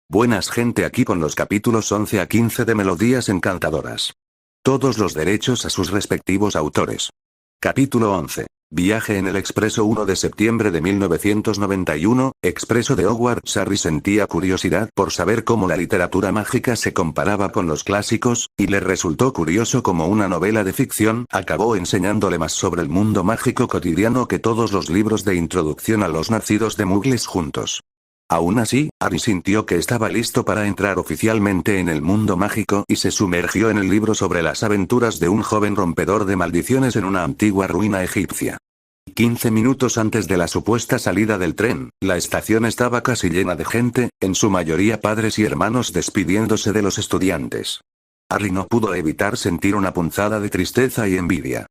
Buenas gente, aquí con los capítulos 11 a 15 de Melodías Encantadoras. Todos los derechos a sus respectivos autores. Capítulo 11. Viaje en el Expreso 1 de septiembre de 1991, Expreso de Hogwarts. Harry sentía curiosidad por saber cómo la literatura mágica se comparaba con los clásicos, y le resultó curioso cómo una novela de ficción acabó enseñándole más sobre el mundo mágico cotidiano que todos los libros de introducción a los nacidos de Muggles juntos. Aún así, Harry sintió que estaba listo para entrar oficialmente en el mundo mágico y se sumergió en el libro sobre las aventuras de un joven rompedor de maldiciones en una antigua ruina egipcia. 15 minutos antes de la supuesta salida del tren, la estación estaba casi llena de gente, en su mayoría padres y hermanos despidiéndose de los estudiantes. Harry no pudo evitar sentir una punzada de tristeza y envidia.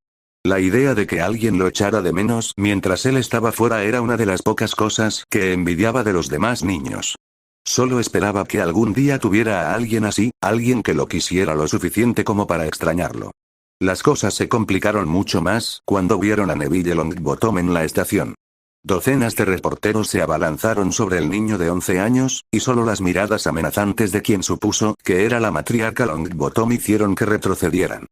La idea de que alguien lo echara de menos mientras él estaba fuera era una de las pocas cosas que envidiaba de los demás niños. Solo esperaba que algún día tuviera a alguien así, alguien que lo quisiera lo suficiente como para extrañarlo. Las cosas se complicaron mucho más cuando vieron a Neville Longbottom en la estación. Docenas de reporteros se abalanzaron sobre el niño de 11 años, y solo las miradas amenazantes de quien supuso que era la matriarca Longbottom hicieron que retrocedieran.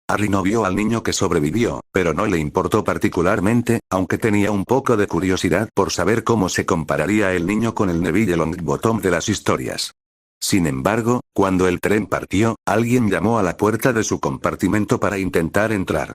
Harry no vio al niño que sobrevivió, pero no le importó particularmente, aunque tenía un poco de curiosidad por saber cómo se compararía el niño con el Neville Longbottom de las historias. Sin embargo, cuando el tren partió, alguien llamó a la puerta de su compartimento para intentar entrar.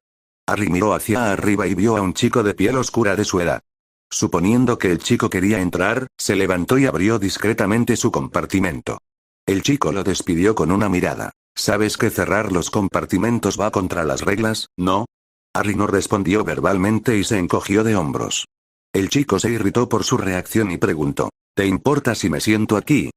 Harry miró hacia arriba y vio a un chico de piel oscura de su edad. Suponiendo que el chico quería entrar, se levantó y abrió discretamente su compartimento. El chico lo despidió con una mirada. ¿Sabes que cerrar los compartimentos va contra las reglas, no? Harry no respondió verbalmente y se encogió de hombros. El chico se irritó por su reacción y preguntó, ¿te importa si me siento aquí?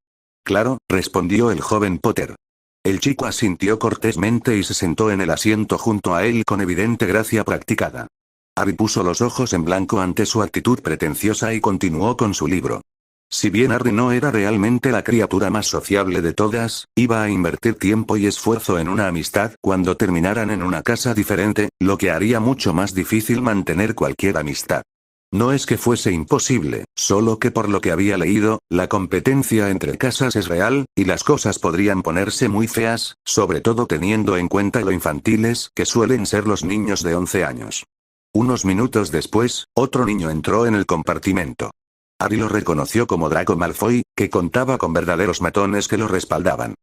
Claro, respondió el joven Potter. El chico asintió cortésmente y se sentó en el asiento junto a él con evidente gracia practicada. Harry puso los ojos en blanco ante su actitud pretenciosa y continuó con su libro. Si bien Harry no era realmente la criatura más sociable de todas, iba a invertir tiempo y esfuerzo en una amistad cuando terminaran en una casa diferente, lo que haría mucho más difícil mantener cualquier amistad. No es que fuese imposible, solo que por lo que había leído, la competencia entre casas es real, y las cosas podrían ponerse muy feas, sobre todo teniendo en cuenta lo infantiles que suelen ser los niños de 11 años. Unos minutos después, otro niño entró en el compartimento. Harry lo reconoció como Draco Malfoy, que contaba con verdaderos matones que lo respaldaban.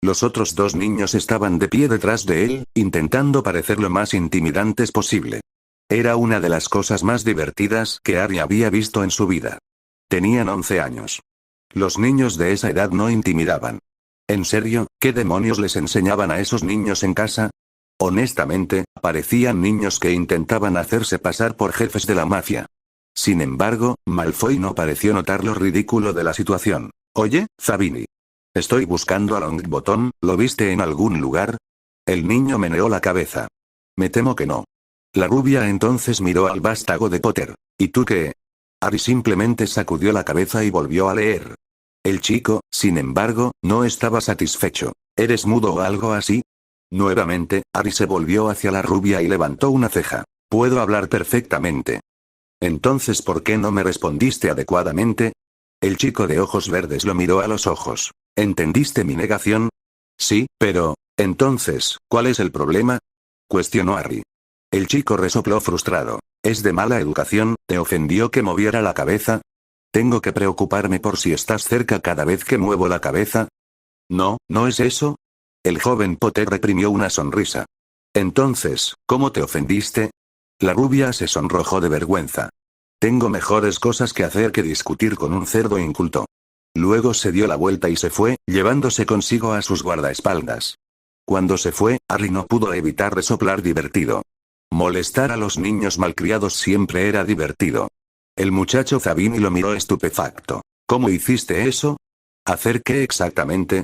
Los otros dos niños estaban de pie detrás de él, intentando parecer lo más intimidantes posible. Era una de las cosas más divertidas que Harry había visto en su vida. Tenían 11 años. Los niños de esa edad no intimidaban. ¿En serio, qué demonios les enseñaban a esos niños en casa? Honestamente, parecían niños que intentaban hacerse pasar por jefes de la mafia. Sin embargo, Malfoy no pareció notar lo ridículo de la situación. Oye, Zabini. Estoy buscando a Longbottom, ¿lo viste en algún lugar? El niño meneó la cabeza. Me temo que no. La rubia entonces miró al vástago de Potter. ¿Y tú qué? Harry simplemente sacudió la cabeza y volvió a leer. El chico, sin embargo, no estaba satisfecho. ¿Eres mudo o algo así? Nuevamente, Harry se volvió hacia la rubia y levantó una ceja. Puedo hablar perfectamente. Entonces, ¿por qué no me respondiste adecuadamente? El chico de ojos verdes lo miró a los ojos. ¿Entendiste mi negación? Sí, pero, entonces, ¿cuál es el problema? Cuestionó Harry. El chico resopló frustrado. ¿Es de mala educación? ¿Te ofendió que moviera la cabeza? ¿Tengo que preocuparme por si estás cerca cada vez que muevo la cabeza? No, ¿no es eso? El joven Potter reprimió una sonrisa. Entonces, ¿cómo te ofendiste? La rubia se sonrojó de vergüenza. Tengo mejores cosas que hacer que discutir con un cerdo inculto. Luego se dio la vuelta y se fue, llevándose consigo a sus guardaespaldas. Cuando se fue, Harry no pudo evitar resoplar divertido. Molestar a los niños malcriados siempre era divertido. El muchacho Zabini lo miró estupefacto. ¿Cómo hiciste eso? ¿Hacer qué exactamente?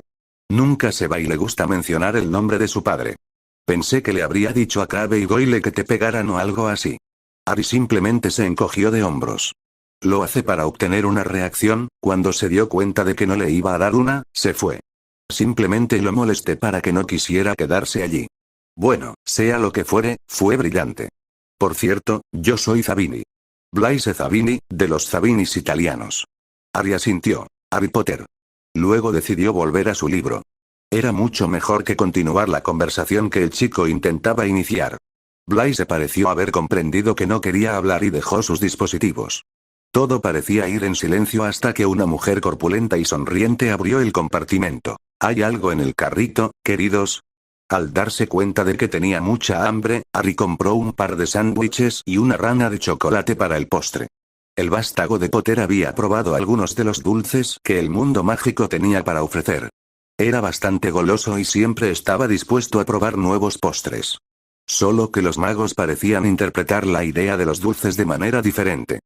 Nunca se va y le gusta mencionar el nombre de su padre. Pensé que le habría dicho a Crabbe y Goyle que te pegaran o algo así. Harry simplemente se encogió de hombros. Lo hace para obtener una reacción. Cuando se dio cuenta de que no le iba a dar una, se fue. Simplemente lo molesté para que no quisiera quedarse allí. Bueno, sea lo que fuere, fue brillante. Por cierto, yo soy Zabini. Blaise Zabini, de los Zabinis italianos. Harry asintió. Harry Potter. Luego decidió volver a su libro. Era mucho mejor que continuar la conversación que el chico intentaba iniciar. Blaise pareció haber comprendido que no quería hablar y dejó sus dispositivos. Todo parecía ir en silencio hasta que una mujer corpulenta y sonriente abrió el compartimento. ¿Hay algo en el carrito, queridos? Al darse cuenta de que tenía mucha hambre, Harry compró un par de sándwiches y una rana de chocolate para el postre. El vástago de Potter había probado algunos de los dulces que el mundo mágico tenía para ofrecer. Era bastante goloso y siempre estaba dispuesto a probar nuevos postres. Solo que los magos parecían interpretar la idea de los dulces de manera diferente.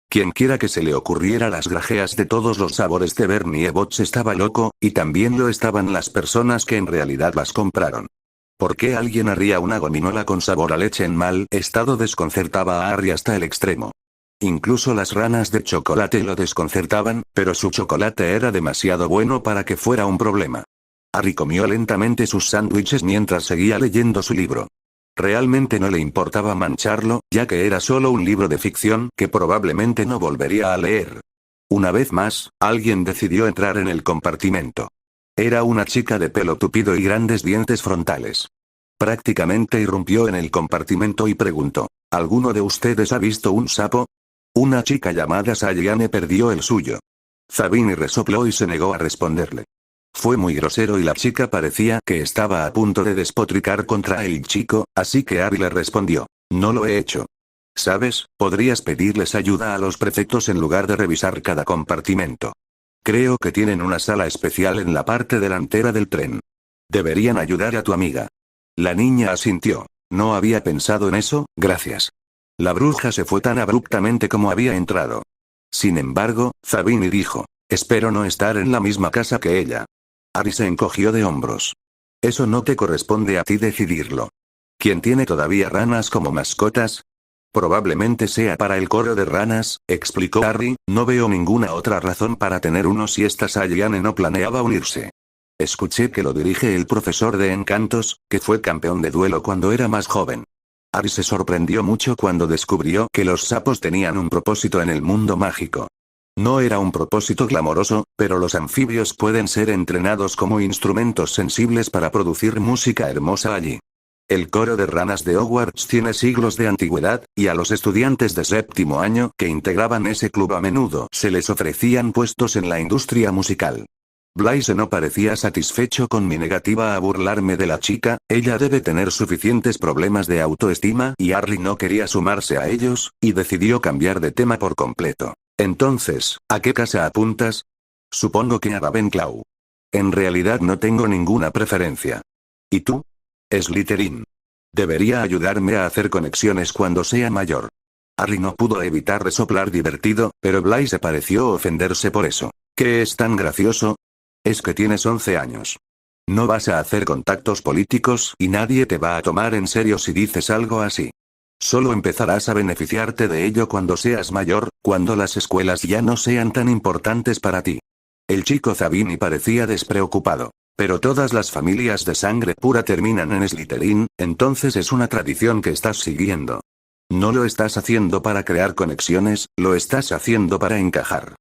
Quienquiera que se le ocurriera las grajeas de todos los sabores de Bernie Botts estaba loco, y también lo estaban las personas que en realidad las compraron. ¿Por qué alguien haría una gominola con sabor a leche en mal estado? Desconcertaba a Harry hasta el extremo. Incluso las ranas de chocolate lo desconcertaban, pero su chocolate era demasiado bueno para que fuera un problema. Harry comió lentamente sus sándwiches mientras seguía leyendo su libro. Realmente no le importaba mancharlo, ya que era solo un libro de ficción que probablemente no volvería a leer. Una vez más, alguien decidió entrar en el compartimento. Era una chica de pelo tupido y grandes dientes frontales. Prácticamente irrumpió en el compartimento y preguntó: ¿Alguno de ustedes ha visto un sapo? Una chica llamada Sallane perdió el suyo. Zabini resopló y se negó a responderle. Fue muy grosero y la chica parecía que estaba a punto de despotricar contra el chico, así que Harry le respondió: no lo he hecho. ¿Sabes? Podrías pedirles ayuda a los prefectos en lugar de revisar cada compartimento. Creo que tienen una sala especial en la parte delantera del tren. Deberían ayudar a tu amiga. La niña asintió. No había pensado en eso, gracias. La bruja se fue tan abruptamente como había entrado. Sin embargo, Zabini dijo: espero no estar en la misma casa que ella. Harry se encogió de hombros. Eso no te corresponde a ti decidirlo. ¿Quién tiene todavía ranas como mascotas? Probablemente sea para el coro de ranas, explicó Harry. No veo ninguna otra razón para tener uno si esta Sallane no planeaba unirse. Escuché que lo dirige el profesor de encantos, que fue campeón de duelo cuando era más joven. Harry se sorprendió mucho cuando descubrió que los sapos tenían un propósito en el mundo mágico. No era un propósito glamoroso, pero los anfibios pueden ser entrenados como instrumentos sensibles para producir música hermosa allí. El coro de ranas de Hogwarts tiene siglos de antigüedad, y a los estudiantes de séptimo año que integraban ese club a menudo se les ofrecían puestos en la industria musical. Blaise no parecía satisfecho con mi negativa a burlarme de la chica. Ella debe tener suficientes problemas de autoestima, y Harry no quería sumarse a ellos, y decidió cambiar de tema por completo. Entonces, ¿a qué casa apuntas? Supongo que a Ravenclaw. En realidad no tengo ninguna preferencia. ¿Y tú? Slytherin. Debería ayudarme a hacer conexiones cuando sea mayor. Harry no pudo evitar resoplar divertido, pero Blaise pareció ofenderse por eso. ¿Qué es tan gracioso? Es que tienes 11 años. No vas a hacer contactos políticos y nadie te va a tomar en serio si dices algo así. Solo empezarás a beneficiarte de ello cuando seas mayor, cuando las escuelas ya no sean tan importantes para ti. El chico Zabini parecía despreocupado. Pero todas las familias de sangre pura terminan en Slytherin, entonces es una tradición que estás siguiendo. No lo estás haciendo para crear conexiones, lo estás haciendo para encajar.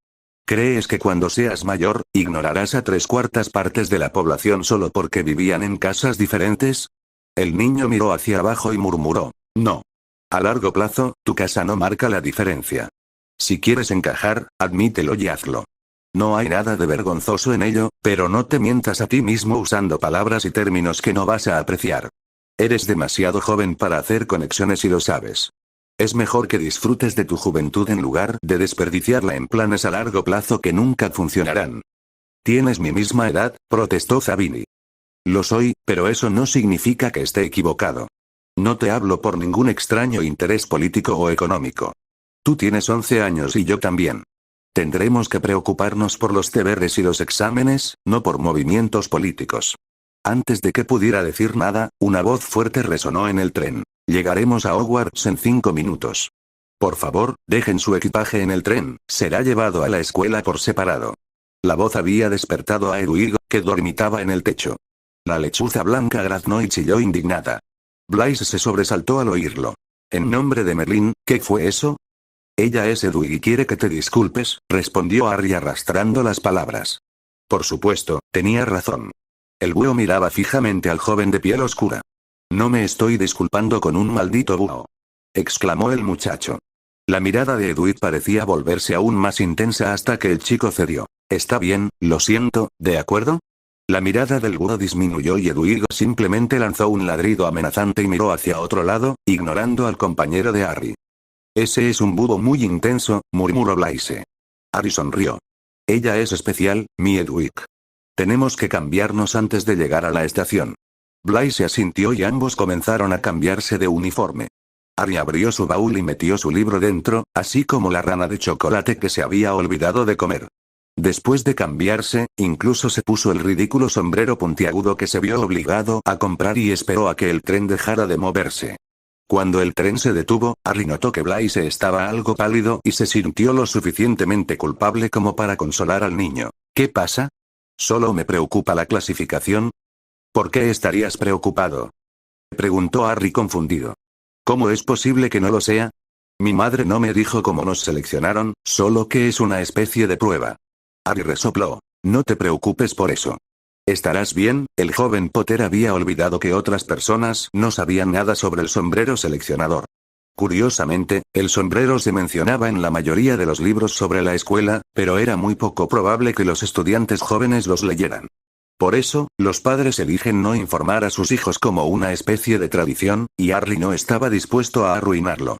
¿Crees que cuando seas mayor, ignorarás a 3/4 partes de la población solo porque vivían en casas diferentes? El niño miró hacia abajo y murmuró: no. A largo plazo, tu casa no marca la diferencia. Si quieres encajar, admítelo y hazlo. No hay nada de vergonzoso en ello, pero no te mientas a ti mismo usando palabras y términos que no vas a apreciar. Eres demasiado joven para hacer conexiones y lo sabes. Es mejor que disfrutes de tu juventud en lugar de desperdiciarla en planes a largo plazo que nunca funcionarán. Tienes mi misma edad, protestó Zabini. Lo soy, pero eso no significa que esté equivocado. No te hablo por ningún extraño interés político o económico. Tú tienes 11 años y yo también. Tendremos que preocuparnos por los deberes y los exámenes, no por movimientos políticos. Antes de que pudiera decir nada, una voz fuerte resonó en el tren. Llegaremos a Hogwarts en 5 minutos. Por favor, dejen su equipaje en el tren, será llevado a la escuela por separado. La voz había despertado a Hedwig, que dormitaba en el techo. La lechuza blanca graznó y chilló indignada. Blaise se sobresaltó al oírlo. En nombre de Merlín, ¿qué fue eso? Ella es Hedwig y quiere que te disculpes, respondió Harry arrastrando las palabras. Por supuesto, tenía razón. El búho miraba fijamente al joven de piel oscura. No me estoy disculpando con un maldito búho, exclamó el muchacho. La mirada de Edward parecía volverse aún más intensa hasta que el chico cedió. Está bien, lo siento, ¿de acuerdo? La mirada del búho disminuyó y Edward simplemente lanzó un ladrido amenazante y miró hacia otro lado, ignorando al compañero de Harry. Ese es un búho muy intenso, murmuró Blaise. Harry sonrió. Ella es especial, mi Edward. Tenemos que cambiarnos antes de llegar a la estación. Blaise asintió y ambos comenzaron a cambiarse de uniforme. Harry abrió su baúl y metió su libro dentro, así como la rana de chocolate que se había olvidado de comer. Después de cambiarse, incluso se puso el ridículo sombrero puntiagudo que se vio obligado a comprar y esperó a que el tren dejara de moverse. Cuando el tren se detuvo, Harry notó que Blaise estaba algo pálido y se sintió lo suficientemente culpable como para consolar al niño. ¿Qué pasa? ¿Solo me preocupa la clasificación? ¿Por qué estarías preocupado?, preguntó Harry confundido. ¿Cómo es posible que no lo sea? Mi madre no me dijo cómo nos seleccionaron, solo que es una especie de prueba. Harry resopló. No te preocupes por eso. Estarás bien. El joven Potter había olvidado que otras personas no sabían nada sobre el sombrero seleccionador. Curiosamente, el sombrero se mencionaba en la mayoría de los libros sobre la escuela, pero era muy poco probable que los estudiantes jóvenes los leyeran. Por eso, los padres eligen no informar a sus hijos como una especie de tradición, y Harry no estaba dispuesto a arruinarlo.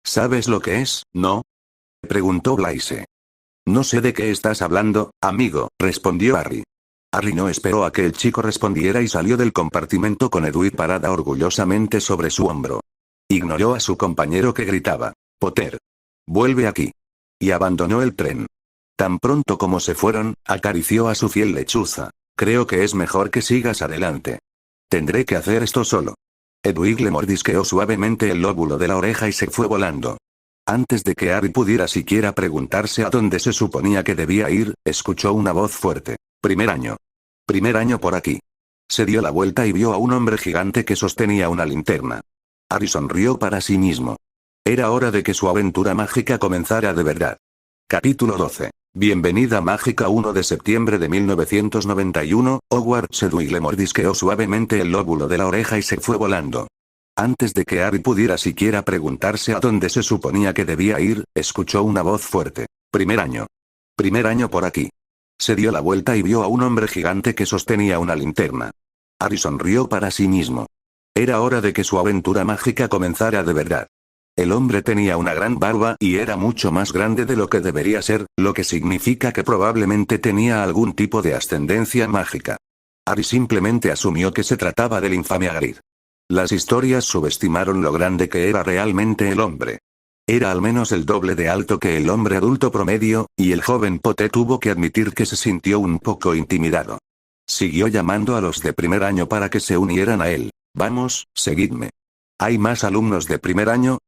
¿Sabes lo que es, no?, preguntó Blaise. No sé de qué estás hablando, amigo, respondió Harry. Harry no esperó a que el chico respondiera y salió del compartimento con Edward parada orgullosamente sobre su hombro. Ignoró a su compañero que gritaba, Potter, vuelve aquí. Y abandonó el tren. Tan pronto como se fueron, acarició a su fiel lechuza. Creo que es mejor que sigas adelante. Tendré que hacer esto solo. Edward le mordisqueó suavemente el lóbulo de la oreja y se fue volando. Antes de que Harry pudiera siquiera preguntarse a dónde se suponía que debía ir, escuchó una voz fuerte. Primer año. Primer año por aquí. Se dio la vuelta y vio a un hombre gigante que sostenía una linterna. Harry sonrió para sí mismo. Era hora de que su aventura mágica comenzara de verdad. Capítulo 12. Bienvenida mágica. 1 de septiembre de 1991, Hogwarts. Edward le mordisqueó suavemente el lóbulo de la oreja y se fue volando. Antes de que Harry pudiera siquiera preguntarse a dónde se suponía que debía ir, escuchó una voz fuerte. Primer año. Primer año por aquí. Se dio la vuelta y vio a un hombre gigante que sostenía una linterna. Harry sonrió para sí mismo. Era hora de que su aventura mágica comenzara de verdad. El hombre tenía una gran barba y era mucho más grande de lo que debería ser, lo que significa que probablemente tenía algún tipo de ascendencia mágica. Harry simplemente asumió que se trataba del infame Hagrid. Las historias subestimaron lo grande que era realmente el hombre. Era al menos el doble de alto que el hombre adulto promedio, y el joven Potter tuvo que admitir que se sintió un poco intimidado. Siguió llamando a los de primer año para que se unieran a él. Vamos, seguidme. ¿Hay más alumnos de primer año?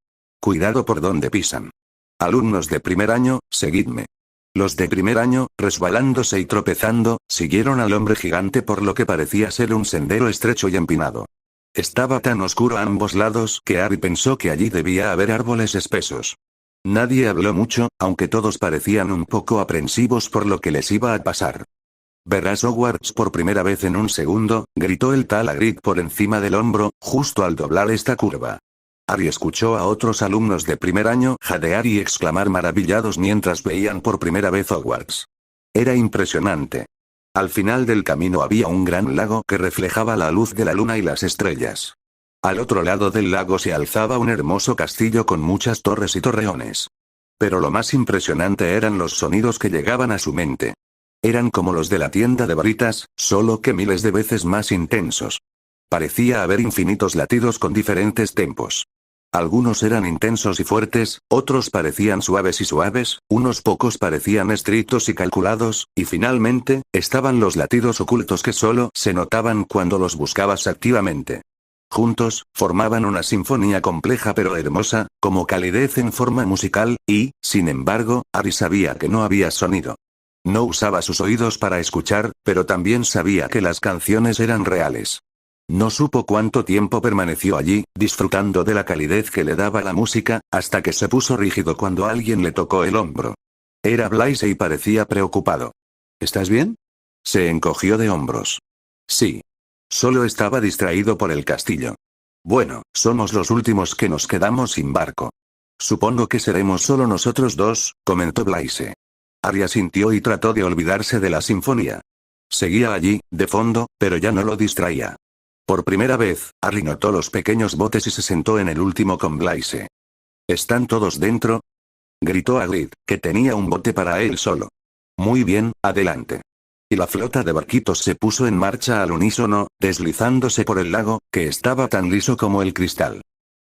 Cuidado por donde pisan. Alumnos de primer año, seguidme. Los de primer año, resbalándose y tropezando, siguieron al hombre gigante por lo que parecía ser un sendero estrecho y empinado. Estaba tan oscuro a ambos lados que Harry pensó que allí debía haber árboles espesos. Nadie habló mucho, aunque todos parecían un poco aprensivos por lo que les iba a pasar. Verás Hogwarts por primera vez en un segundo, gritó el tal Hagrid por encima del hombro, justo al doblar esta curva. Harry escuchó a otros alumnos de primer año jadear y exclamar maravillados mientras veían por primera vez Hogwarts. Era impresionante. Al final del camino había un gran lago que reflejaba la luz de la luna y las estrellas. Al otro lado del lago se alzaba un hermoso castillo con muchas torres y torreones. Pero lo más impresionante eran los sonidos que llegaban a su mente. Eran como los de la tienda de varitas, solo que miles de veces más intensos. Parecía haber infinitos latidos con diferentes tempos. Algunos eran intensos y fuertes, otros parecían suaves y suaves, unos pocos parecían estrictos y calculados, y finalmente, estaban los latidos ocultos que solo se notaban cuando los buscabas activamente. Juntos, formaban una sinfonía compleja pero hermosa, como calidez en forma musical, y, sin embargo, Harry sabía que no había sonido. No usaba sus oídos para escuchar, pero también sabía que las canciones eran reales. No supo cuánto tiempo permaneció allí, disfrutando de la calidez que le daba la música, hasta que se puso rígido cuando alguien le tocó el hombro. Era Blaise y parecía preocupado. ¿Estás bien? Se encogió de hombros. Sí. Solo estaba distraído por el castillo. Bueno, somos los últimos que nos quedamos sin barco. Supongo que seremos solo nosotros dos, comentó Blaise. Harry asintió y trató de olvidarse de la sinfonía. Seguía allí, de fondo, pero ya no lo distraía. Por primera vez, Harry notó los pequeños botes y se sentó en el último con Blaise. ¿Están todos dentro?, gritó Hagrid, que tenía un bote para él solo. Muy bien, adelante. Y la flota de barquitos se puso en marcha al unísono, deslizándose por el lago, que estaba tan liso como el cristal.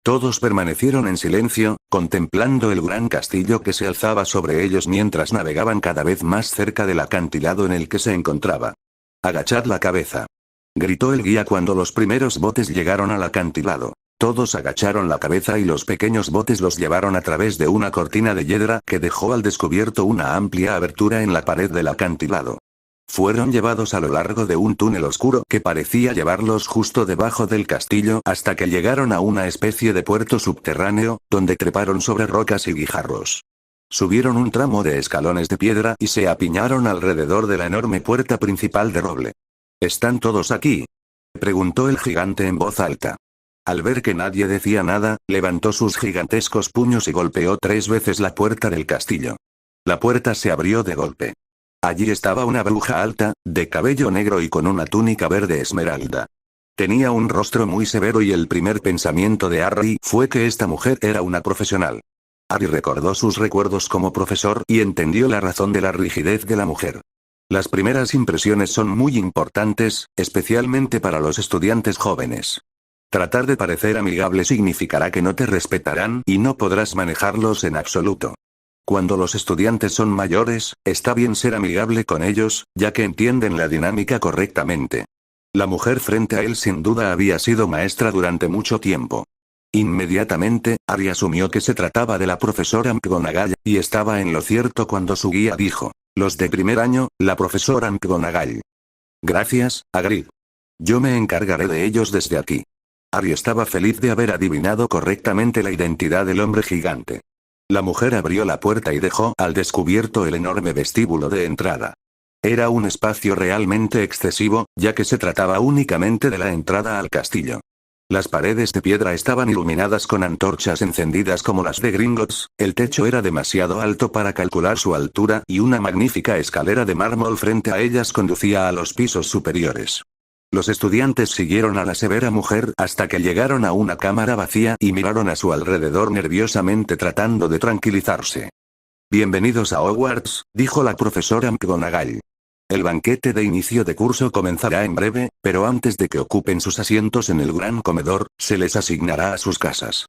Todos permanecieron en silencio, contemplando el gran castillo que se alzaba sobre ellos mientras navegaban cada vez más cerca del acantilado en el que se encontraba. «Agachad la cabeza», gritó el guía cuando los primeros botes llegaron al acantilado. Todos agacharon la cabeza y los pequeños botes los llevaron a través de una cortina de hiedra que dejó al descubierto una amplia abertura en la pared del acantilado. Fueron llevados a lo largo de un túnel oscuro que parecía llevarlos justo debajo del castillo hasta que llegaron a una especie de puerto subterráneo, donde treparon sobre rocas y guijarros. Subieron un tramo de escalones de piedra y se apiñaron alrededor de la enorme puerta principal de roble. ¿Están todos aquí?, preguntó el gigante en voz alta. Al ver que nadie decía nada, levantó sus gigantescos puños y golpeó 3 veces la puerta del castillo. La puerta se abrió de golpe. Allí estaba una bruja alta, de cabello negro y con una túnica verde esmeralda. Tenía un rostro muy severo y el primer pensamiento de Harry fue que esta mujer era una profesional. Harry recordó sus recuerdos como profesor y entendió la razón de la rigidez de la mujer. Las primeras impresiones son muy importantes, especialmente para los estudiantes jóvenes. Tratar de parecer amigable significará que no te respetarán y no podrás manejarlos en absoluto. Cuando los estudiantes son mayores, está bien ser amigable con ellos, ya que entienden la dinámica correctamente. La mujer frente a él sin duda había sido maestra durante mucho tiempo. Inmediatamente, Harry asumió que se trataba de la profesora McGonagall, y estaba en lo cierto cuando su guía dijo: «Los de primer año, la profesora McGonagall». «Gracias, Hagrid. Yo me encargaré de ellos desde aquí». Harry estaba feliz de haber adivinado correctamente la identidad del hombre gigante. La mujer abrió la puerta y dejó al descubierto el enorme vestíbulo de entrada. Era un espacio realmente excesivo, ya que se trataba únicamente de la entrada al castillo. Las paredes de piedra estaban iluminadas con antorchas encendidas como las de Gringotts, el techo era demasiado alto para calcular su altura y una magnífica escalera de mármol frente a ellas conducía a los pisos superiores. Los estudiantes siguieron a la severa mujer hasta que llegaron a una cámara vacía y miraron a su alrededor nerviosamente tratando de tranquilizarse. «Bienvenidos a Hogwarts», dijo la profesora McGonagall. «El banquete de inicio de curso comenzará en breve, pero antes de que ocupen sus asientos en el gran comedor, se les asignará a sus casas.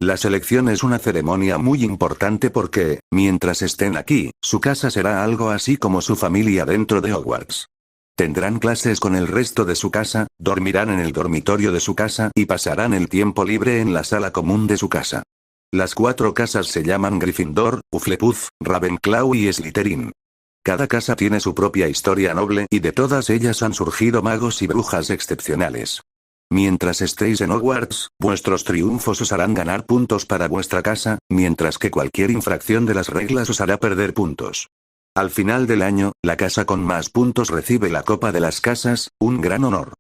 La selección es una ceremonia muy importante porque, mientras estén aquí, su casa será algo así como su familia dentro de Hogwarts. Tendrán clases con el resto de su casa, dormirán en el dormitorio de su casa y pasarán el tiempo libre en la sala común de su casa. Las 4 casas se llaman Gryffindor, Hufflepuff, Ravenclaw y Slytherin. Cada casa tiene su propia historia noble y de todas ellas han surgido magos y brujas excepcionales. Mientras estéis en Hogwarts, vuestros triunfos os harán ganar puntos para vuestra casa, mientras que cualquier infracción de las reglas os hará perder puntos. Al final del año, la casa con más puntos recibe la Copa de las Casas, un gran honor.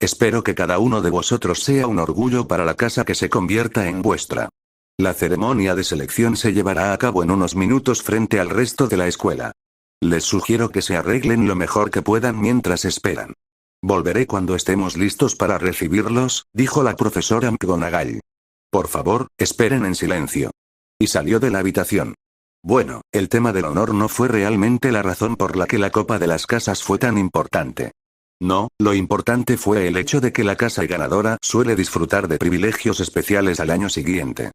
Espero que cada uno de vosotros sea un orgullo para la casa que se convierta en vuestra. La ceremonia de selección se llevará a cabo en unos minutos frente al resto de la escuela. Les sugiero que se arreglen lo mejor que puedan mientras esperan. Volveré cuando estemos listos para recibirlos», dijo la profesora McGonagall. «Por favor, esperen en silencio». Y salió de la habitación. Bueno, el tema del honor no fue realmente la razón por la que la Copa de las Casas fue tan importante. No, lo importante fue el hecho de que la casa ganadora suele disfrutar de privilegios especiales al año siguiente.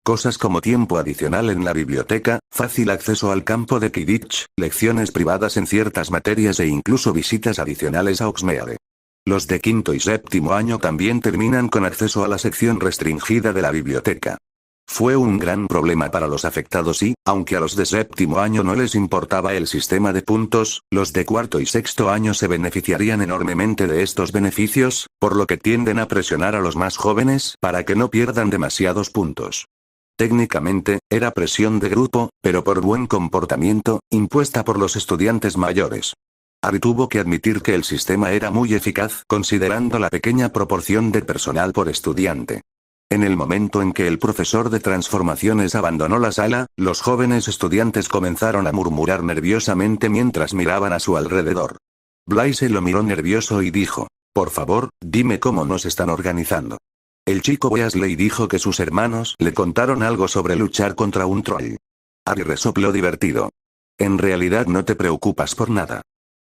Cosas como tiempo adicional en la biblioteca, fácil acceso al campo de Quidditch, lecciones privadas en ciertas materias e incluso visitas adicionales a Hogsmeade. Los de quinto y séptimo año también terminan con acceso a la sección restringida de la biblioteca. Fue un gran problema para los afectados y, aunque a los de séptimo año no les importaba el sistema de puntos, los de cuarto y sexto año se beneficiarían enormemente de estos beneficios, por lo que tienden a presionar a los más jóvenes para que no pierdan demasiados puntos. Técnicamente, era presión de grupo, pero por buen comportamiento, impuesta por los estudiantes mayores. Harry tuvo que admitir que el sistema era muy eficaz considerando la pequeña proporción de personal por estudiante. En el momento en que el profesor de transformaciones abandonó la sala, los jóvenes estudiantes comenzaron a murmurar nerviosamente mientras miraban a su alrededor. Blaise lo miró nervioso y dijo: «Por favor, dime cómo nos están organizando». El chico Weasley dijo que sus hermanos le contaron algo sobre luchar contra un troll. Harry resopló divertido. «En realidad no te preocupas por nada.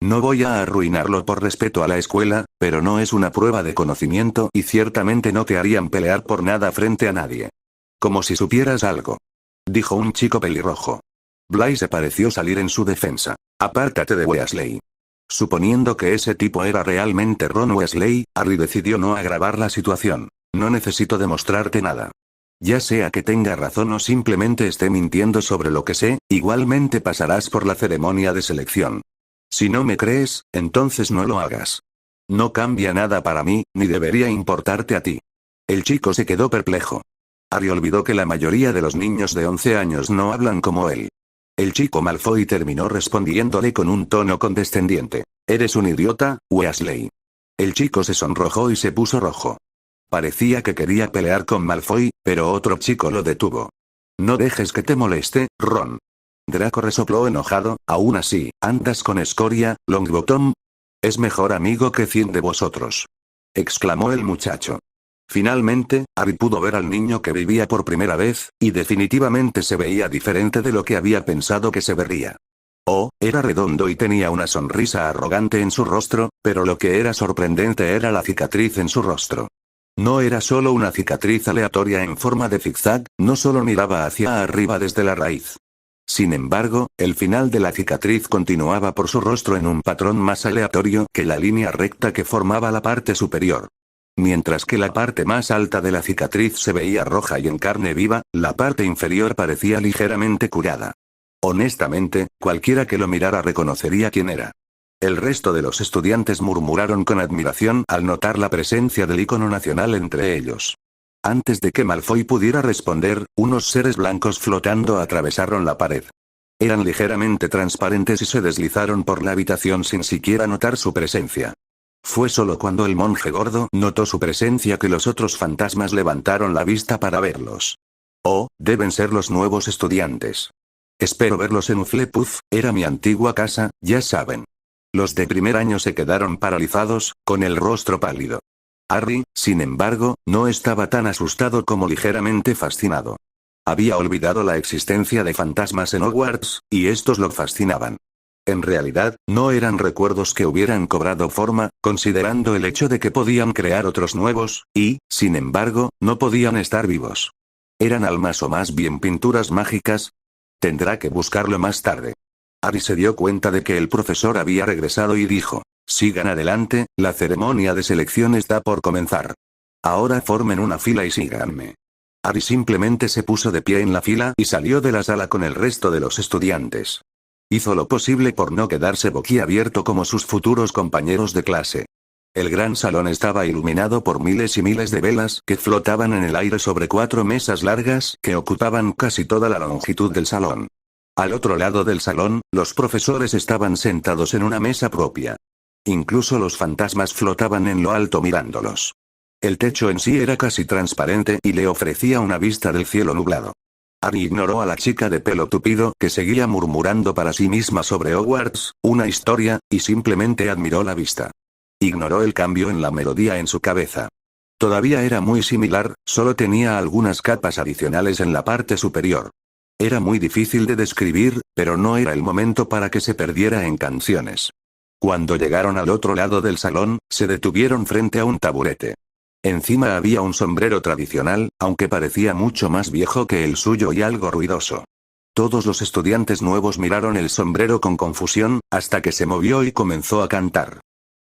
No voy a arruinarlo por respeto a la escuela, pero no es una prueba de conocimiento y ciertamente no te harían pelear por nada frente a nadie. Como si supieras algo», dijo un chico pelirrojo. Blaise pareció salir en su defensa. «Apártate de Weasley». Suponiendo que ese tipo era realmente Ron Weasley, Harry decidió no agravar la situación. «No necesito demostrarte nada. Ya sea que tenga razón o simplemente esté mintiendo sobre lo que sé, igualmente pasarás por la ceremonia de selección. Si no me crees, entonces no lo hagas. No cambia nada para mí, ni debería importarte a ti». El chico se quedó perplejo. Harry olvidó que la mayoría de los niños de 11 años no hablan como él. El chico Malfoy terminó respondiéndole con un tono condescendiente: «Eres un idiota, Weasley». El chico se sonrojó y se puso rojo. Parecía que quería pelear con Malfoy, pero otro chico lo detuvo. «No dejes que te moleste, Ron». Draco resopló enojado: «Aún así, ¿andas con escoria, Longbottom? Es mejor amigo que 100 de vosotros», exclamó el muchacho. Finalmente, Harry pudo ver al niño que vivía por primera vez, y definitivamente se veía diferente de lo que había pensado que se vería. Oh, era redondo y tenía una sonrisa arrogante en su rostro, pero lo que era sorprendente era la cicatriz en su rostro. No era solo una cicatriz aleatoria en forma de zigzag, no solo miraba hacia arriba desde la raíz. Sin embargo, el final de la cicatriz continuaba por su rostro en un patrón más aleatorio que la línea recta que formaba la parte superior. Mientras que la parte más alta de la cicatriz se veía roja y en carne viva, la parte inferior parecía ligeramente curada. Honestamente, cualquiera que lo mirara reconocería quién era. El resto de los estudiantes murmuraron con admiración al notar la presencia del icono nacional entre ellos. Antes de que Malfoy pudiera responder, unos seres blancos flotando atravesaron la pared. Eran ligeramente transparentes y se deslizaron por la habitación sin siquiera notar su presencia. Fue solo cuando el monje gordo notó su presencia que los otros fantasmas levantaron la vista para verlos. «Oh, deben ser los nuevos estudiantes. Espero verlos en Hufflepuff, era mi antigua casa, ya saben». Los de primer año se quedaron paralizados, con el rostro pálido. Harry, sin embargo, no estaba tan asustado como ligeramente fascinado. Había olvidado la existencia de fantasmas en Hogwarts, y estos lo fascinaban. En realidad, no eran recuerdos que hubieran cobrado forma, considerando el hecho de que podían crear otros nuevos, y, sin embargo, no podían estar vivos. ¿Eran almas o más bien pinturas mágicas? Tendrá que buscarlo más tarde. Harry se dio cuenta de que el profesor había regresado y dijo: «Sigan adelante, la ceremonia de selección está por comenzar. Ahora formen una fila y síganme». Harry simplemente se puso de pie en la fila y salió de la sala con el resto de los estudiantes. Hizo lo posible por no quedarse boquiabierto como sus futuros compañeros de clase. El gran salón estaba iluminado por miles y miles de velas que flotaban en el aire sobre 4 mesas largas que ocupaban casi toda la longitud del salón. Al otro lado del salón, los profesores estaban sentados en una mesa propia. Incluso los fantasmas flotaban en lo alto mirándolos. El techo en sí era casi transparente y le ofrecía una vista del cielo nublado. Harry ignoró a la chica de pelo tupido que seguía murmurando para sí misma sobre Hogwarts, una historia, y simplemente admiró la vista. Ignoró el cambio en la melodía en su cabeza. Todavía era muy similar, solo tenía algunas capas adicionales en la parte superior. Era muy difícil de describir, pero no era el momento para que se perdiera en canciones. Cuando llegaron al otro lado del salón, se detuvieron frente a un taburete. Encima había un sombrero tradicional, aunque parecía mucho más viejo que el suyo y algo ruidoso. Todos los estudiantes nuevos miraron el sombrero con confusión, hasta que se movió y comenzó a cantar.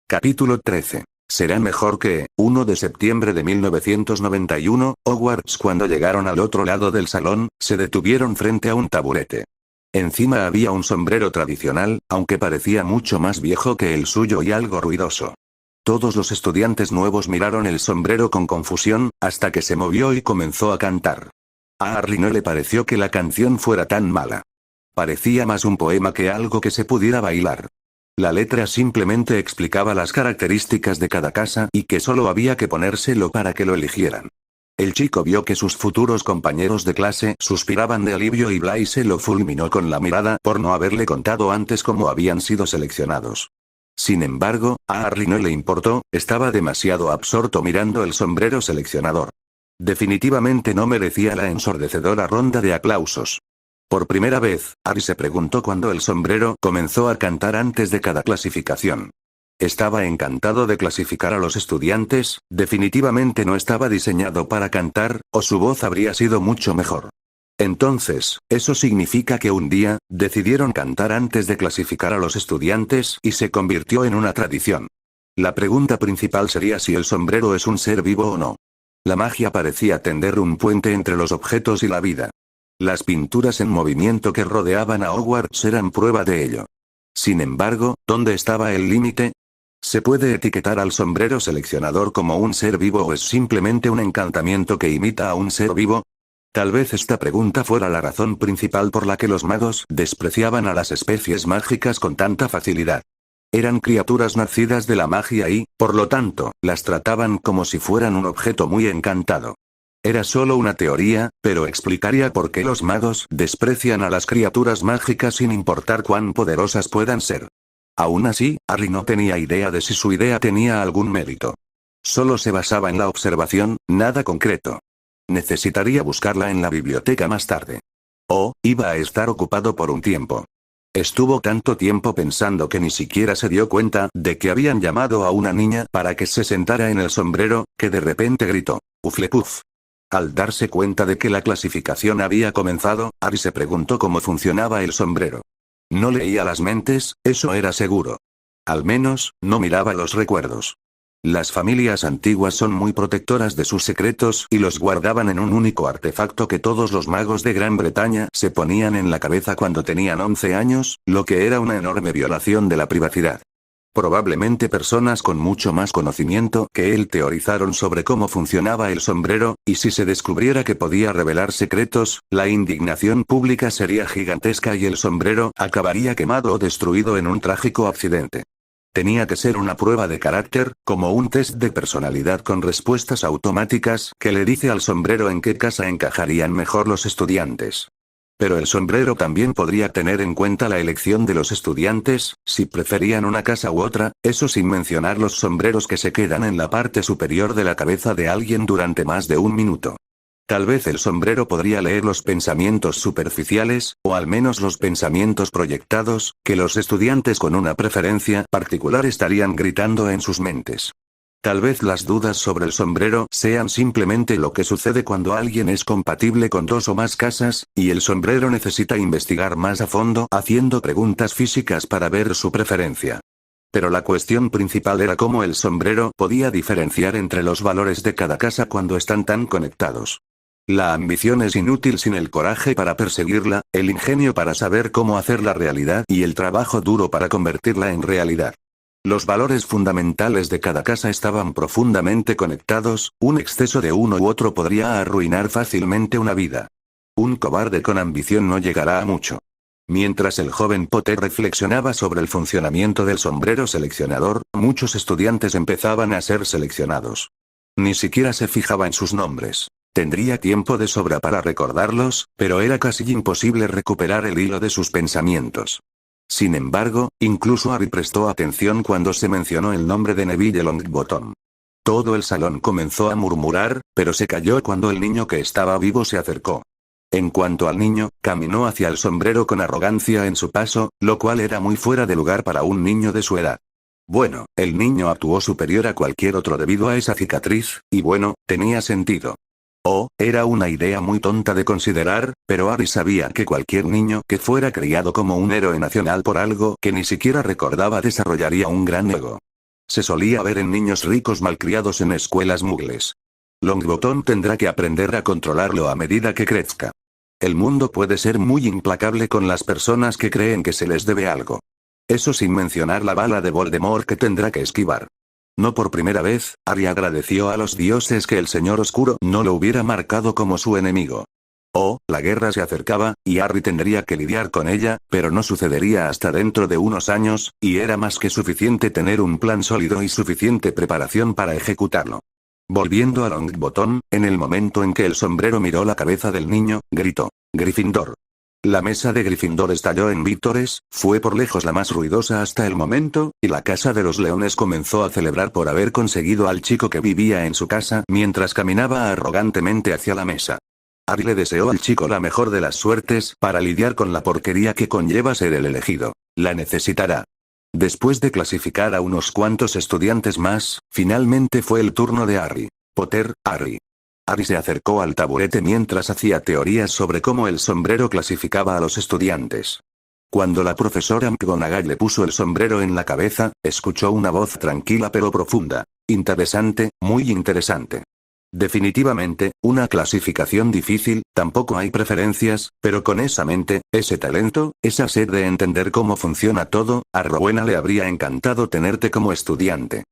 Capítulo 13. Será mejor que, 1 de septiembre de 1991, Hogwarts. Cuando llegaron al otro lado del salón, se detuvieron frente a un taburete. Encima había un sombrero tradicional, aunque parecía mucho más viejo que el suyo y algo ruidoso. Todos los estudiantes nuevos miraron el sombrero con confusión, hasta que se movió y comenzó a cantar. A Harry no le pareció que la canción fuera tan mala. Parecía más un poema que algo que se pudiera bailar. La letra simplemente explicaba las características de cada casa y que solo había que ponérselo para que lo eligieran. El chico vio que sus futuros compañeros de clase suspiraban de alivio y Blaise lo fulminó con la mirada por no haberle contado antes cómo habían sido seleccionados. Sin embargo, a Harry no le importó, estaba demasiado absorto mirando el sombrero seleccionador. Definitivamente no merecía la ensordecedora ronda de aplausos. Por primera vez, Harry se preguntó cuando el sombrero comenzó a cantar antes de cada clasificación. Estaba encantado de clasificar a los estudiantes, definitivamente no estaba diseñado para cantar, o su voz habría sido mucho mejor. Entonces, eso significa que un día, decidieron cantar antes de clasificar a los estudiantes y se convirtió en una tradición. La pregunta principal sería si el sombrero es un ser vivo o no. La magia parecía tender un puente entre los objetos y la vida. Las pinturas en movimiento que rodeaban a Hogwarts eran prueba de ello. Sin embargo, ¿dónde estaba el límite? ¿Se puede etiquetar al sombrero seleccionador como un ser vivo o es simplemente un encantamiento que imita a un ser vivo? Tal vez esta pregunta fuera la razón principal por la que los magos despreciaban a las especies mágicas con tanta facilidad. Eran criaturas nacidas de la magia y, por lo tanto, las trataban como si fueran un objeto muy encantado. Era solo una teoría, pero explicaría por qué los magos desprecian a las criaturas mágicas sin importar cuán poderosas puedan ser. Aún así, Harry no tenía idea de si su idea tenía algún mérito. Solo se basaba en la observación, nada concreto. Necesitaría buscarla en la biblioteca más tarde. O, iba a estar ocupado por un tiempo. Estuvo tanto tiempo pensando que ni siquiera se dio cuenta de que habían llamado a una niña para que se sentara en el sombrero, que de repente gritó, «¡Uflepuf!». Al darse cuenta de que la clasificación había comenzado, Harry se preguntó cómo funcionaba el sombrero. No leía las mentes, eso era seguro. Al menos, no miraba los recuerdos. Las familias antiguas son muy protectoras de sus secretos y los guardaban en un único artefacto que todos los magos de Gran Bretaña se ponían en la cabeza cuando tenían 11 años, lo que era una enorme violación de la privacidad. Probablemente personas con mucho más conocimiento que él teorizaron sobre cómo funcionaba el sombrero, y si se descubriera que podía revelar secretos, la indignación pública sería gigantesca y el sombrero acabaría quemado o destruido en un trágico accidente. Tenía que ser una prueba de carácter, como un test de personalidad con respuestas automáticas que le dice al sombrero en qué casa encajarían mejor los estudiantes. Pero el sombrero también podría tener en cuenta la elección de los estudiantes, si preferían una casa u otra, eso sin mencionar los sombreros que se quedan en la parte superior de la cabeza de alguien durante más de un minuto. Tal vez el sombrero podría leer los pensamientos superficiales, o al menos los pensamientos proyectados, que los estudiantes con una preferencia particular estarían gritando en sus mentes. Tal vez las dudas sobre el sombrero sean simplemente lo que sucede cuando alguien es compatible con dos o más casas, y el sombrero necesita investigar más a fondo haciendo preguntas físicas para ver su preferencia. Pero la cuestión principal era cómo el sombrero podía diferenciar entre los valores de cada casa cuando están tan conectados. La ambición es inútil sin el coraje para perseguirla, el ingenio para saber cómo hacerla realidad y el trabajo duro para convertirla en realidad. Los valores fundamentales de cada casa estaban profundamente conectados, un exceso de uno u otro podría arruinar fácilmente una vida. Un cobarde con ambición no llegará a mucho. Mientras el joven Potter reflexionaba sobre el funcionamiento del sombrero seleccionador, muchos estudiantes empezaban a ser seleccionados. Ni siquiera se fijaba en sus nombres. Tendría tiempo de sobra para recordarlos, pero era casi imposible recuperar el hilo de sus pensamientos. Sin embargo, incluso Harry prestó atención cuando se mencionó el nombre de Neville Longbottom. Todo el salón comenzó a murmurar, pero se calló cuando el niño que estaba vivo se acercó. En cuanto al niño, caminó hacia el sombrero con arrogancia en su paso, lo cual era muy fuera de lugar para un niño de su edad. Bueno, el niño actuó superior a cualquier otro debido a esa cicatriz, y bueno, tenía sentido. Era una idea muy tonta de considerar, pero Harry sabía que cualquier niño que fuera criado como un héroe nacional por algo que ni siquiera recordaba desarrollaría un gran ego. Se solía ver en niños ricos malcriados en escuelas muggles. Longbottom tendrá que aprender a controlarlo a medida que crezca. El mundo puede ser muy implacable con las personas que creen que se les debe algo. Eso sin mencionar la bala de Voldemort que tendrá que esquivar. No por primera vez, Harry agradeció a los dioses que el Señor Oscuro no lo hubiera marcado como su enemigo. La guerra se acercaba, y Harry tendría que lidiar con ella, pero no sucedería hasta dentro de unos años, y era más que suficiente tener un plan sólido y suficiente preparación para ejecutarlo. Volviendo a Longbottom, en el momento en que el sombrero miró la cabeza del niño, gritó: «Gryffindor». La mesa de Gryffindor estalló en vítores, fue por lejos la más ruidosa hasta el momento, y la Casa de los Leones comenzó a celebrar por haber conseguido al chico que vivía en su casa mientras caminaba arrogantemente hacia la mesa. Harry le deseó al chico la mejor de las suertes para lidiar con la porquería que conlleva ser el elegido. La necesitará. Después de clasificar a unos cuantos estudiantes más, finalmente fue el turno de Harry Potter. Harry se acercó al taburete mientras hacía teorías sobre cómo el sombrero clasificaba a los estudiantes. Cuando la profesora McGonagall le puso el sombrero en la cabeza, escuchó una voz tranquila pero profunda. «Interesante, muy interesante. Definitivamente, una clasificación difícil, tampoco hay preferencias, pero con esa mente, ese talento, esa sed de entender cómo funciona todo, a Rowena le habría encantado tenerte como estudiante.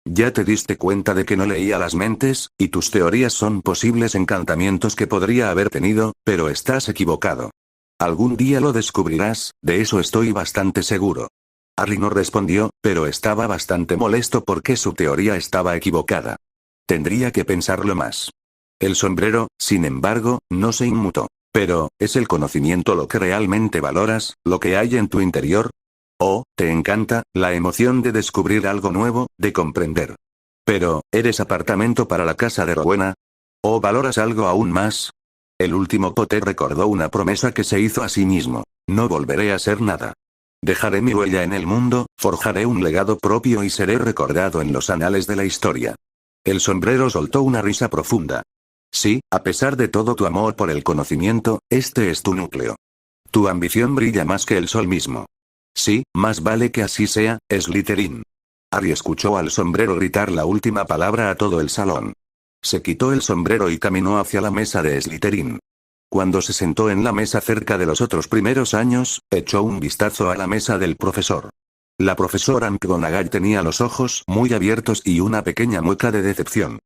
Ya te diste cuenta de que no leía las mentes, y tus teorías son posibles encantamientos que podría haber tenido, pero estás equivocado. Algún día lo descubrirás, de eso estoy bastante seguro». Harry no respondió, pero estaba bastante molesto porque su teoría estaba equivocada. Tendría que pensarlo más. El sombrero, sin embargo, no se inmutó. «Pero, ¿es el conocimiento lo que realmente valoras, lo que hay en tu interior? ¿Te encanta, la emoción de descubrir algo nuevo, de comprender? Pero, ¿eres apartamento para la casa de Rowena? ¿O valoras algo aún más?» El último Potter recordó una promesa que se hizo a sí mismo. «No volveré a ser nada. Dejaré mi huella en el mundo, forjaré un legado propio y seré recordado en los anales de la historia». El sombrero soltó una risa profunda. «Sí, a pesar de todo tu amor por el conocimiento, este es tu núcleo. Tu ambición brilla más que el sol mismo. Sí, más vale que así sea, Slytherin». Harry escuchó al sombrero gritar la última palabra a todo el salón. Se quitó el sombrero y caminó hacia la mesa de Slytherin. Cuando se sentó en la mesa cerca de los otros primeros años, echó un vistazo a la mesa del profesor. La profesora McGonagall tenía los ojos muy abiertos y una pequeña mueca de decepción.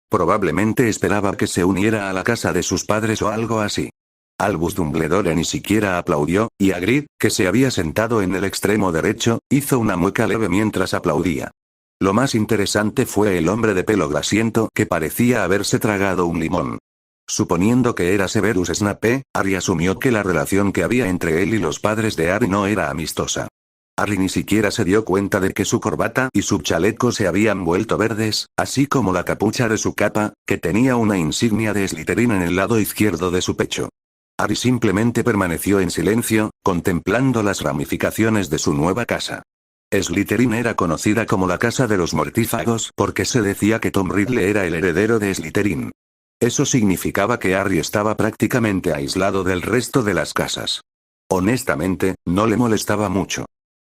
Probablemente esperaba que se uniera a la casa de sus padres o algo así. Albus Dumbledore ni siquiera aplaudió, y Hagrid, que se había sentado en el extremo derecho, hizo una mueca leve mientras aplaudía. Lo más interesante fue el hombre de pelo grasiento que parecía haberse tragado un limón. Suponiendo que era Severus Snape, Harry asumió que la relación que había entre él y los padres de Harry no era amistosa. Harry ni siquiera se dio cuenta de que su corbata y su chaleco se habían vuelto verdes, así como la capucha de su capa, que tenía una insignia de Slytherin en el lado izquierdo de su pecho. Harry simplemente permaneció en silencio, contemplando las ramificaciones de su nueva casa. Slytherin era conocida como la casa de los mortífagos porque se decía que Tom Riddle era el heredero de Slytherin. Eso significaba que Harry estaba prácticamente aislado del resto de las casas. Honestamente, no le molestaba mucho.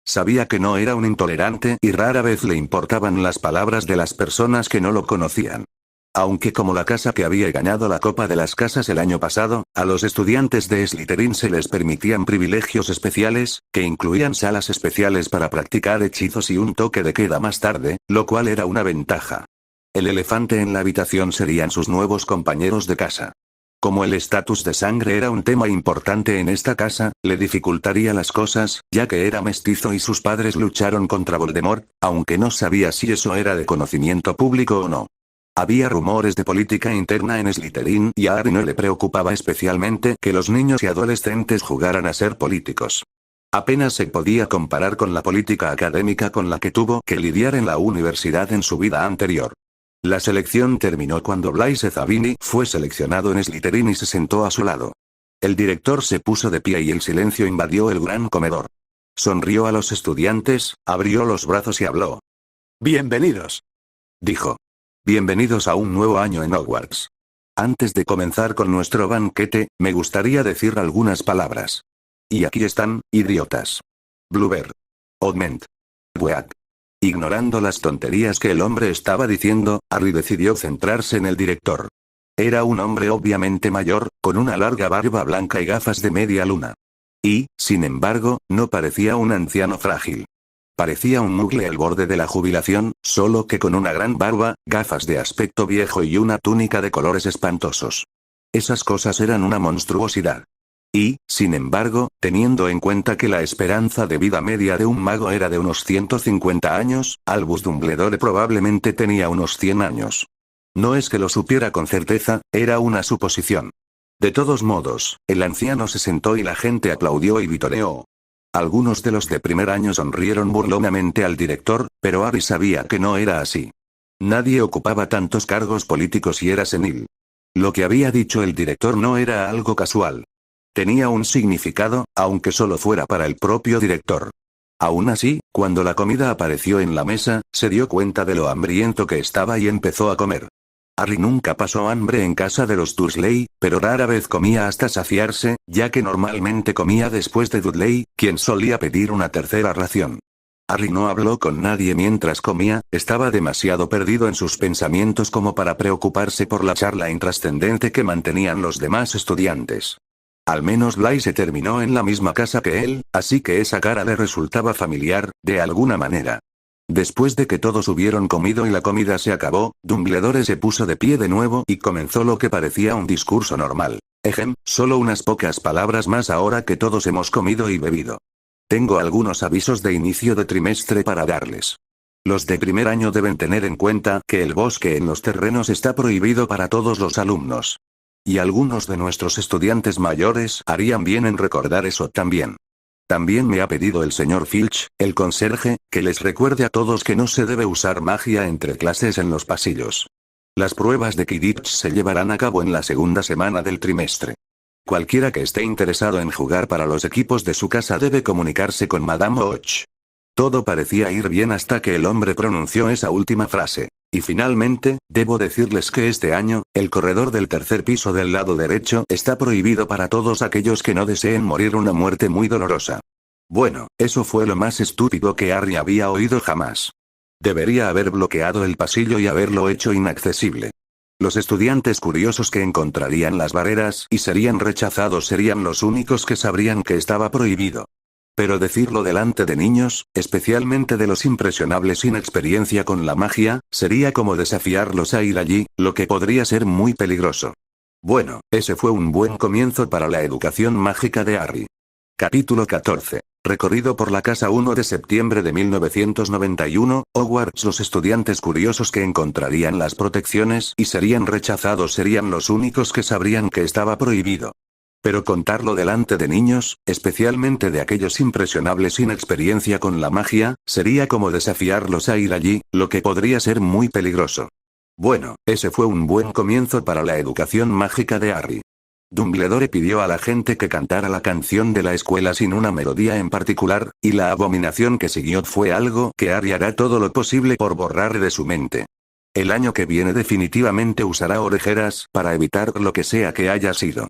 Sabía que no era un intolerante y rara vez le importaban las palabras de las personas que no lo conocían. Aunque como la casa que había ganado la Copa de las Casas el año pasado, a los estudiantes de Slytherin se les permitían privilegios especiales, que incluían salas especiales para practicar hechizos y un toque de queda más tarde, lo cual era una ventaja. El elefante en la habitación serían sus nuevos compañeros de casa. Como el estatus de sangre era un tema importante en esta casa, le dificultaría las cosas, ya que era mestizo y sus padres lucharon contra Voldemort, aunque no sabía si eso era de conocimiento público o no. Había rumores de política interna en Slytherin y a Harry no le preocupaba especialmente que los niños y adolescentes jugaran a ser políticos. Apenas se podía comparar con la política académica con la que tuvo que lidiar en la universidad en su vida anterior. La selección terminó cuando Blaise Zabini fue seleccionado en Slytherin y se sentó a su lado. El director se puso de pie y el silencio invadió el gran comedor. Sonrió a los estudiantes, abrió los brazos y habló. «Bienvenidos», dijo. «Bienvenidos a un nuevo año en Hogwarts. Antes de comenzar con nuestro banquete, me gustaría decir algunas palabras. Y aquí están, idiotas. Blueberry. Oddment. Weak». Ignorando las tonterías que el hombre estaba diciendo, Harry decidió centrarse en el director. Era un hombre obviamente mayor, con una larga barba blanca y gafas de media luna. Y, sin embargo, no parecía un anciano frágil. Parecía un muggle al borde de la jubilación, solo que con una gran barba, gafas de aspecto viejo y una túnica de colores espantosos. esas cosas eran una monstruosidad. Y, sin embargo, teniendo en cuenta que la esperanza de vida media de un mago era de unos 150 años, Albus Dumbledore probablemente tenía unos 100 años. No es que lo supiera con certeza, era una suposición. De todos modos, el anciano se sentó y la gente aplaudió y vitoreó. Algunos de los de primer año sonrieron burlonamente al director, pero Harry sabía que no era así. Nadie ocupaba tantos cargos políticos y era senil. Lo que había dicho el director no era algo casual. Tenía un significado, aunque solo fuera para el propio director. Aún así, cuando la comida apareció en la mesa, se dio cuenta de lo hambriento que estaba y empezó a comer. Harry nunca pasó hambre en casa de los Dursley, pero rara vez comía hasta saciarse, ya que normalmente comía después de Dudley, quien solía pedir una tercera ración. Harry no habló con nadie mientras comía, estaba demasiado perdido en sus pensamientos como para preocuparse por la charla intrascendente que mantenían los demás estudiantes. Al menos Blaise terminó en la misma casa que él, así que esa cara le resultaba familiar, de alguna manera. Después de que todos hubieron comido y la comida se acabó, Dumbledore se puso de pie de nuevo y comenzó lo que parecía un discurso normal. Solo unas pocas palabras más ahora que todos hemos comido y bebido. Tengo algunos avisos de inicio de trimestre para darles. Los de primer año deben tener en cuenta que el bosque en los terrenos está prohibido para todos los alumnos. Y algunos de nuestros estudiantes mayores harían bien en recordar eso también. También me ha pedido el señor Filch, el conserje, que les recuerde a todos que no se debe usar magia entre clases en los pasillos. Las pruebas de Quidditch se llevarán a cabo en la segunda semana del trimestre. Cualquiera que esté interesado en jugar para los equipos de su casa debe comunicarse con Madame Och. Todo parecía ir bien hasta que el hombre pronunció esa última frase. Y finalmente, debo decirles que este año, el corredor del tercer piso del lado derecho está prohibido para todos aquellos que no deseen morir una muerte muy dolorosa. Bueno, eso fue lo más estúpido que Harry había oído jamás. Debería haber bloqueado el pasillo y haberlo hecho inaccesible. Los estudiantes curiosos que encontrarían las barreras y serían rechazados serían los únicos que sabrían que estaba prohibido. Pero decirlo delante de niños, especialmente de los impresionables sin experiencia con la magia, sería como desafiarlos a ir allí, lo que podría ser muy peligroso. Bueno, ese fue un buen comienzo para la educación mágica de Harry. Capítulo 14. Recorrido por la casa 1 de septiembre de 1991, Hogwarts. Los estudiantes curiosos que encontrarían las protecciones y serían rechazados serían los únicos que sabrían que estaba prohibido. Pero contarlo delante de niños, especialmente de aquellos impresionables sin experiencia con la magia, sería como desafiarlos a ir allí, lo que podría ser muy peligroso. Bueno, ese fue un buen comienzo para la educación mágica de Harry. Dumbledore pidió a la gente que cantara la canción de la escuela sin una melodía en particular, y la abominación que siguió fue algo que Harry hará todo lo posible por borrar de su mente. El año que viene definitivamente usará orejeras para evitar lo que sea que haya sido.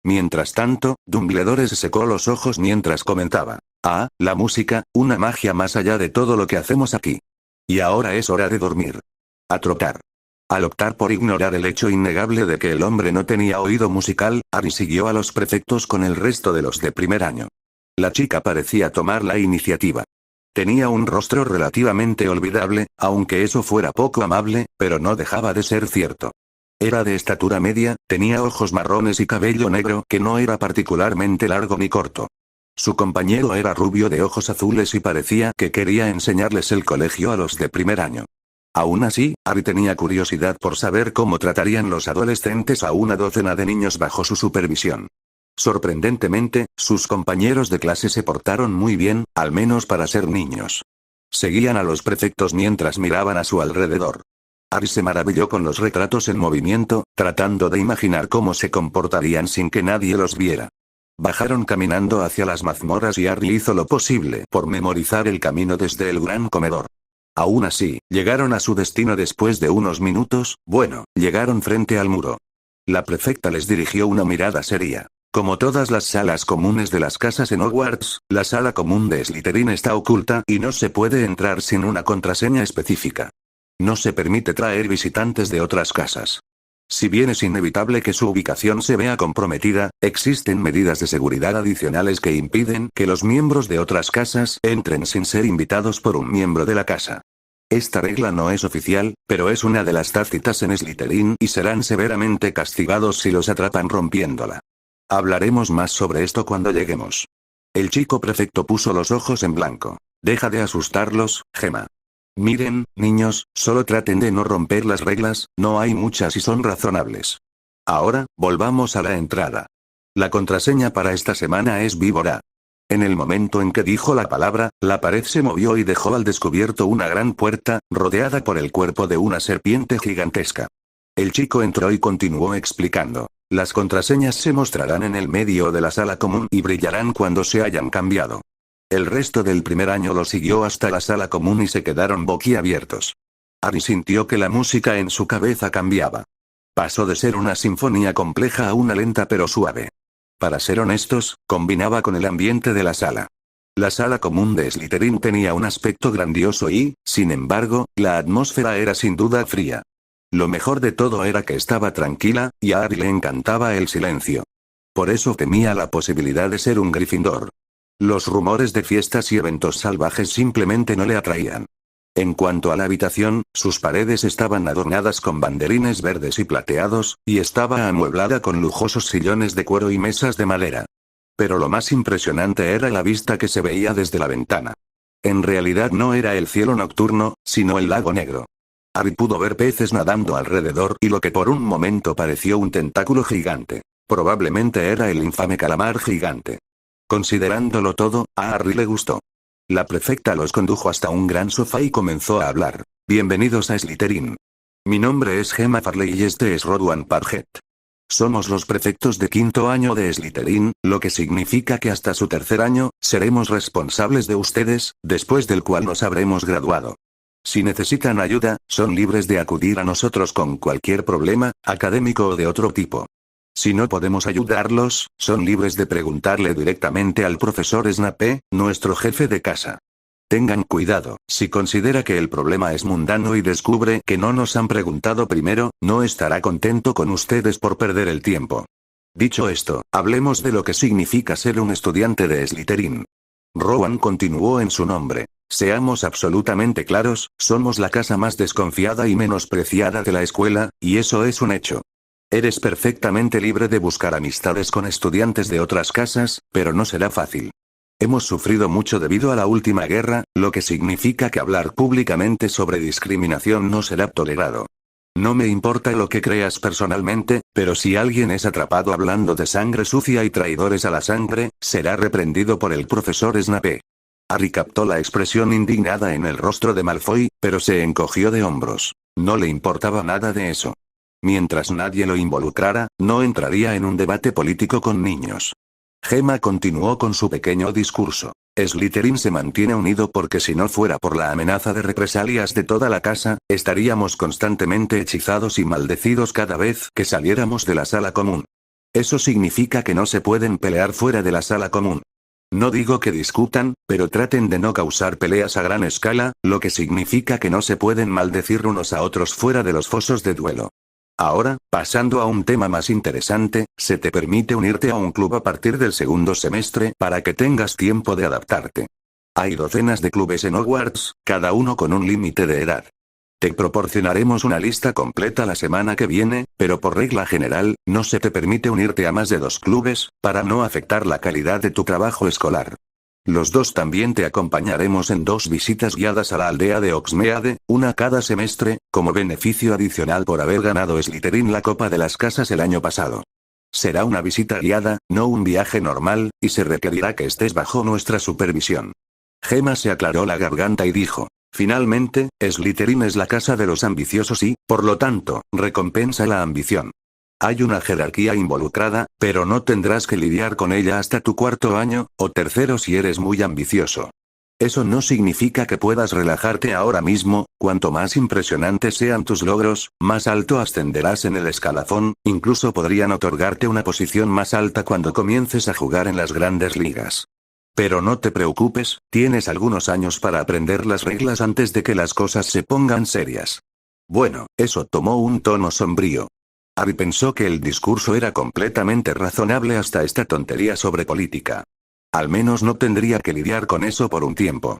Mientras tanto, Dumbledore se secó los ojos mientras comentaba. Ah, la música, una magia más allá de todo lo que hacemos aquí. Y ahora es hora de dormir. A trotar. Al optar por ignorar el hecho innegable de que el hombre no tenía oído musical, Harry siguió a los prefectos con el resto de los de primer año. La chica parecía tomar la iniciativa. Tenía un rostro relativamente olvidable, aunque eso fuera poco amable, pero no dejaba de ser cierto. Era de estatura media, tenía ojos marrones y cabello negro que no era particularmente largo ni corto. Su compañero era rubio de ojos azules y parecía que quería enseñarles el colegio a los de primer año. Aún así, Harry tenía curiosidad por saber cómo tratarían los adolescentes a una docena de niños bajo su supervisión. Sorprendentemente, sus compañeros de clase se portaron muy bien, al menos para ser niños. Seguían a los prefectos mientras miraban a su alrededor. Harry se maravilló con los retratos en movimiento, tratando de imaginar cómo se comportarían sin que nadie los viera. Bajaron caminando hacia las mazmorras y Harry hizo lo posible por memorizar el camino desde el gran comedor. Aún así, llegaron a su destino después de unos minutos, llegaron frente al muro. La prefecta les dirigió una mirada seria. Como todas las salas comunes de las casas en Hogwarts, la sala común de Slytherin está oculta y no se puede entrar sin una contraseña específica. No se permite traer visitantes de otras casas. Si bien es inevitable que su ubicación se vea comprometida, existen medidas de seguridad adicionales que impiden que los miembros de otras casas entren sin ser invitados por un miembro de la casa. Esta regla no es oficial, pero es una de las tácitas en Slytherin y serán severamente castigados si los atrapan rompiéndola. Hablaremos más sobre esto cuando lleguemos. El chico prefecto puso los ojos en blanco. Deja de asustarlos, Gemma. Miren, niños, solo traten de no romper las reglas, no hay muchas y son razonables. Ahora, volvamos a la entrada. La contraseña para esta semana es víbora. En el momento en que dijo la palabra, la pared se movió y dejó al descubierto una gran puerta, rodeada por el cuerpo de una serpiente gigantesca. El chico entró y continuó explicando. Las contraseñas se mostrarán en el medio de la sala común y brillarán cuando se hayan cambiado. El resto del primer año lo siguió hasta la sala común y se quedaron boquiabiertos. Harry sintió que la música en su cabeza cambiaba. Pasó de ser una sinfonía compleja a una lenta pero suave. Para ser honestos, combinaba con el ambiente de la sala. La sala común de Slytherin tenía un aspecto grandioso y, sin embargo, la atmósfera era sin duda fría. Lo mejor de todo era que estaba tranquila, y a Harry le encantaba el silencio. Por eso temía la posibilidad de ser un Gryffindor. Los rumores de fiestas y eventos salvajes simplemente no le atraían. En cuanto a la habitación, sus paredes estaban adornadas con banderines verdes y plateados, y estaba amueblada con lujosos sillones de cuero y mesas de madera. Pero lo más impresionante era la vista que se veía desde la ventana. En realidad no era el cielo nocturno, sino el lago negro. Harry pudo ver peces nadando alrededor y lo que por un momento pareció un tentáculo gigante. Probablemente era el infame calamar gigante. Considerándolo todo, a Harry le gustó. La prefecta los condujo hasta un gran sofá y comenzó a hablar. Bienvenidos a Slytherin. Mi nombre es Gemma Farley y este es Rodwan Parget. Somos los prefectos de quinto año de Slytherin, lo que significa que hasta su tercer año, seremos responsables de ustedes, después del cual nos habremos graduado. Si necesitan ayuda, son libres de acudir a nosotros con cualquier problema, académico o de otro tipo. Si no podemos ayudarlos, son libres de preguntarle directamente al profesor Snape, nuestro jefe de casa. Tengan cuidado, si considera que el problema es mundano y descubre que no nos han preguntado primero, no estará contento con ustedes por perder el tiempo. Dicho esto, hablemos de lo que significa ser un estudiante de Slytherin. Rowan continuó en su nombre. Seamos absolutamente claros, somos la casa más desconfiada y menospreciada de la escuela, y eso es un hecho. Eres perfectamente libre de buscar amistades con estudiantes de otras casas, pero no será fácil. Hemos sufrido mucho debido a la última guerra, lo que significa que hablar públicamente sobre discriminación no será tolerado. No me importa lo que creas personalmente, pero si alguien es atrapado hablando de sangre sucia y traidores a la sangre, será reprendido por el profesor Snape. Harry captó la expresión indignada en el rostro de Malfoy, pero se encogió de hombros. No le importaba nada de eso. Mientras nadie lo involucrara, no entraría en un debate político con niños. Gemma continuó con su pequeño discurso. Slytherin se mantiene unido porque si no fuera por la amenaza de represalias de toda la casa, estaríamos constantemente hechizados y maldecidos cada vez que saliéramos de la sala común. Eso significa que no se pueden pelear fuera de la sala común. No digo que discutan, pero traten de no causar peleas a gran escala, lo que significa que no se pueden maldecir unos a otros fuera de los fosos de duelo. Ahora, pasando a un tema más interesante, se te permite unirte a un club a partir del segundo semestre para que tengas tiempo de adaptarte. Hay docenas de clubes en Hogwarts, cada uno con un límite de edad. Te proporcionaremos una lista completa la semana que viene, pero por regla general, no se te permite unirte a más de 2 clubes, para no afectar la calidad de tu trabajo escolar. Los dos también te acompañaremos en 2 visitas guiadas a la aldea de Hogsmeade, una cada semestre, como beneficio adicional por haber ganado Slytherin la Copa de las Casas el año pasado. Será una visita guiada, no un viaje normal, y se requerirá que estés bajo nuestra supervisión. Gemma se aclaró la garganta y dijo. Finalmente, Slytherin es la casa de los ambiciosos y, por lo tanto, recompensa la ambición. Hay una jerarquía involucrada, pero no tendrás que lidiar con ella hasta tu 4.º año, o tercero si eres muy ambicioso. Eso no significa que puedas relajarte ahora mismo, cuanto más impresionantes sean tus logros, más alto ascenderás en el escalafón, incluso podrían otorgarte una posición más alta cuando comiences a jugar en las grandes ligas. Pero no te preocupes, tienes algunos años para aprender las reglas antes de que las cosas se pongan serias. Bueno, eso tomó un tono sombrío. Harry pensó que el discurso era completamente razonable hasta esta tontería sobre política. Al menos no tendría que lidiar con eso por un tiempo.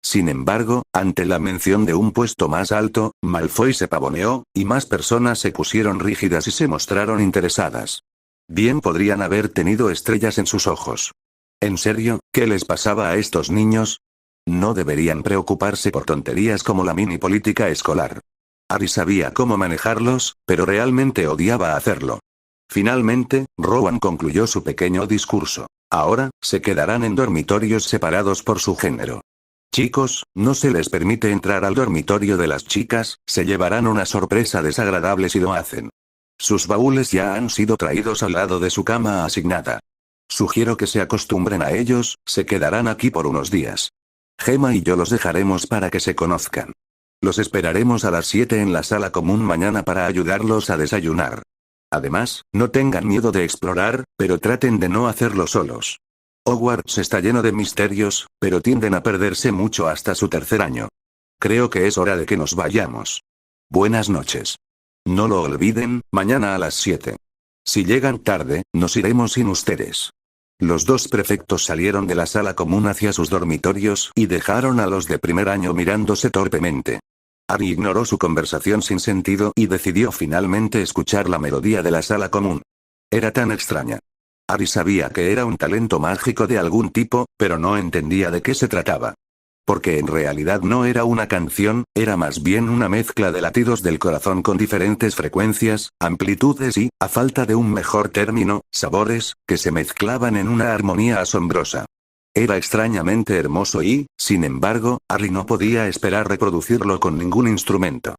Sin embargo, ante la mención de un puesto más alto, Malfoy se pavoneó, y más personas se pusieron rígidas y se mostraron interesadas. Bien podrían haber tenido estrellas en sus ojos. ¿En serio, qué les pasaba a estos niños? No deberían preocuparse por tonterías como la mini política escolar. Harry sabía cómo manejarlos, pero realmente odiaba hacerlo. Finalmente, Rowan concluyó su pequeño discurso. Ahora, se quedarán en dormitorios separados por su género. Chicos, no se les permite entrar al dormitorio de las chicas, se llevarán una sorpresa desagradable si lo hacen. Sus baúles ya han sido traídos al lado de su cama asignada. Sugiero que se acostumbren a ellos, se quedarán aquí por unos días. Gemma y yo los dejaremos para que se conozcan. Los esperaremos a las 7 en la sala común mañana para ayudarlos a desayunar. Además, no tengan miedo de explorar, pero traten de no hacerlo solos. Hogwarts está lleno de misterios, pero tienden a perderse mucho hasta su tercer año. Creo que es hora de que nos vayamos. Buenas noches. No lo olviden, mañana a las 7. Si llegan tarde, nos iremos sin ustedes. Los dos prefectos salieron de la sala común hacia sus dormitorios y dejaron a los de primer año mirándose torpemente. Harry ignoró su conversación sin sentido y decidió finalmente escuchar la melodía de la sala común. Era tan extraña. Harry sabía que era un talento mágico de algún tipo, pero no entendía de qué se trataba. Porque en realidad no era una canción, era más bien una mezcla de latidos del corazón con diferentes frecuencias, amplitudes y, a falta de un mejor término, sabores, que se mezclaban en una armonía asombrosa. Era extrañamente hermoso y, sin embargo, Harry no podía esperar reproducirlo con ningún instrumento.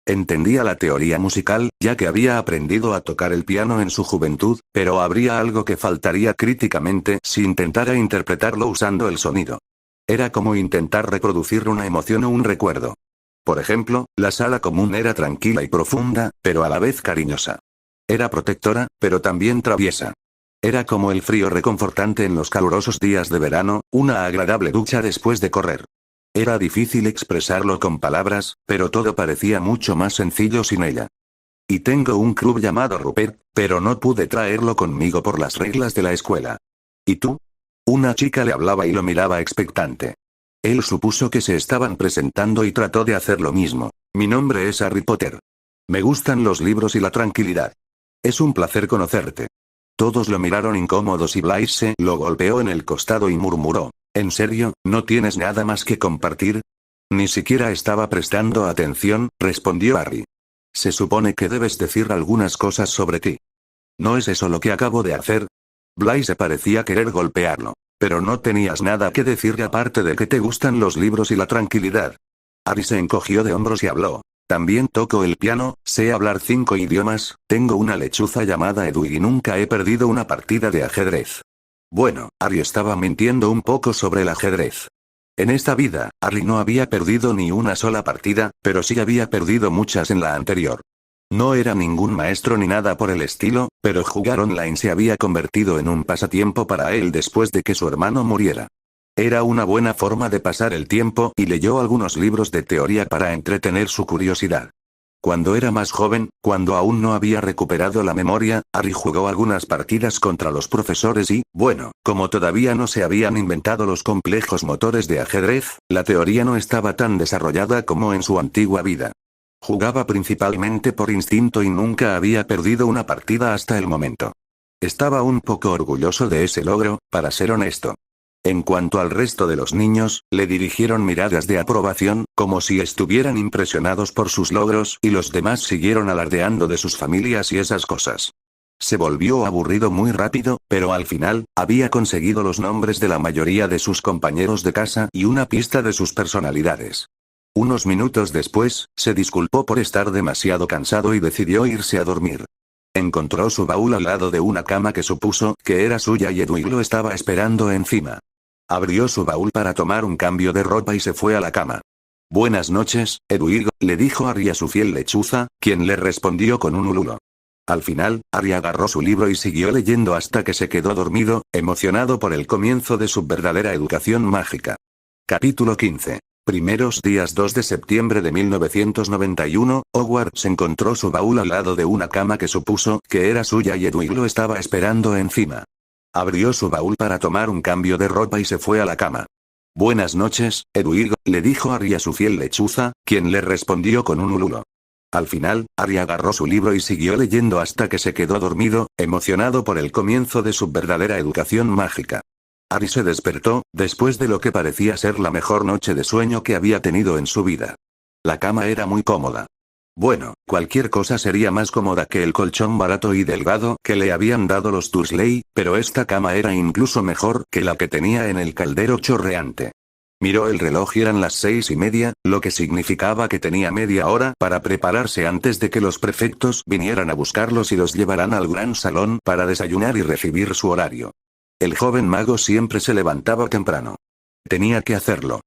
Entendía la teoría musical, ya que había aprendido a tocar el piano en su juventud, pero habría algo que faltaría críticamente si intentara interpretarlo usando el sonido. Era como intentar reproducir una emoción o un recuerdo. Por ejemplo, la sala común era tranquila y profunda, pero a la vez cariñosa. Era protectora, pero también traviesa. Era como el frío reconfortante en los calurosos días de verano, una agradable ducha después de correr. Era difícil expresarlo con palabras, pero todo parecía mucho más sencillo sin ella. Y tengo un club llamado Rupert, pero no pude traerlo conmigo por las reglas de la escuela. ¿Y tú? Una chica le hablaba y lo miraba expectante. Él supuso que se estaban presentando y trató de hacer lo mismo. Mi nombre es Harry Potter. Me gustan los libros y la tranquilidad. Es un placer conocerte. Todos lo miraron incómodos y Blaise lo golpeó en el costado y murmuró. ¿En serio, no tienes nada más que compartir? Ni siquiera estaba prestando atención, respondió Harry. Se supone que debes decir algunas cosas sobre ti. ¿No es eso lo que acabo de hacer? Blaise parecía querer golpearlo. Pero no tenías nada que decir aparte de que te gustan los libros y la tranquilidad. Harry se encogió de hombros y habló. También toco el piano, sé hablar 5 idiomas, tengo una lechuza llamada Edwig y nunca he perdido una partida de ajedrez. Bueno, Harry estaba mintiendo un poco sobre el ajedrez. En esta vida, Harry no había perdido ni una sola partida, pero sí había perdido muchas en la anterior. No era ningún maestro ni nada por el estilo, pero jugar online se había convertido en un pasatiempo para él después de que su hermano muriera. Era una buena forma de pasar el tiempo y leyó algunos libros de teoría para entretener su curiosidad. Cuando era más joven, cuando aún no había recuperado la memoria, Harry jugó algunas partidas contra los profesores y, bueno, como todavía no se habían inventado los complejos motores de ajedrez, la teoría no estaba tan desarrollada como en su antigua vida. Jugaba principalmente por instinto y nunca había perdido una partida hasta el momento. Estaba un poco orgulloso de ese logro, para ser honesto. En cuanto al resto de los niños, le dirigieron miradas de aprobación, como si estuvieran impresionados por sus logros, y los demás siguieron alardeando de sus familias y esas cosas. Se volvió aburrido muy rápido, pero al final, había conseguido los nombres de la mayoría de sus compañeros de casa y una pista de sus personalidades. Unos minutos después, se disculpó por estar demasiado cansado y decidió irse a dormir. Encontró su baúl al lado de una cama que supuso que era suya y Edwig lo estaba esperando encima. Abrió su baúl para tomar un cambio de ropa y se fue a la cama. Buenas noches, Edwig, le dijo Harry a su fiel lechuza, quien le respondió con un ululo. Al final, Harry agarró su libro y siguió leyendo hasta que se quedó dormido, emocionado por el comienzo de su verdadera educación mágica. Capítulo 15. Primeros días 2 de septiembre de 1991, Hogwarts encontró su baúl al lado de una cama que supuso que era suya y Edwig lo estaba esperando encima. Abrió su baúl para tomar un cambio de ropa y se fue a la cama. Buenas noches, Edwige, le dijo Harry a su fiel lechuza, quien le respondió con un ululo. Al final, Harry agarró su libro y siguió leyendo hasta que se quedó dormido, emocionado por el comienzo de su verdadera educación mágica. Harry se despertó, después de lo que parecía ser la mejor noche de sueño que había tenido en su vida. La cama era muy cómoda. Bueno, cualquier cosa sería más cómoda que el colchón barato y delgado que le habían dado los Dursley, pero esta cama era incluso mejor que la que tenía en el caldero chorreante. Miró el reloj y eran las 6:30, lo que significaba que tenía media hora para prepararse antes de que los prefectos vinieran a buscarlos y los llevaran al gran salón para desayunar y recibir su horario. El joven mago siempre se levantaba temprano. Tenía que hacerlo.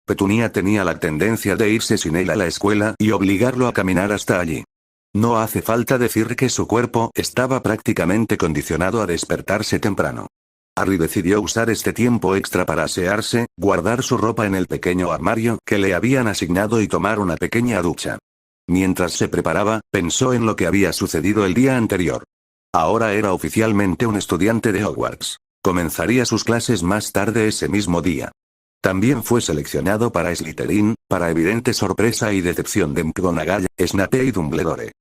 Petunia tenía la tendencia de irse sin él a la escuela y obligarlo a caminar hasta allí. No hace falta decir que su cuerpo estaba prácticamente condicionado a despertarse temprano. Harry decidió usar este tiempo extra para asearse, guardar su ropa en el pequeño armario que le habían asignado y tomar una pequeña ducha. Mientras se preparaba, pensó en lo que había sucedido el día anterior. Ahora era oficialmente un estudiante de Hogwarts. Comenzaría sus clases más tarde ese mismo día. También fue seleccionado para Slytherin, para evidente sorpresa y decepción de McGonagall, Snape y Dumbledore.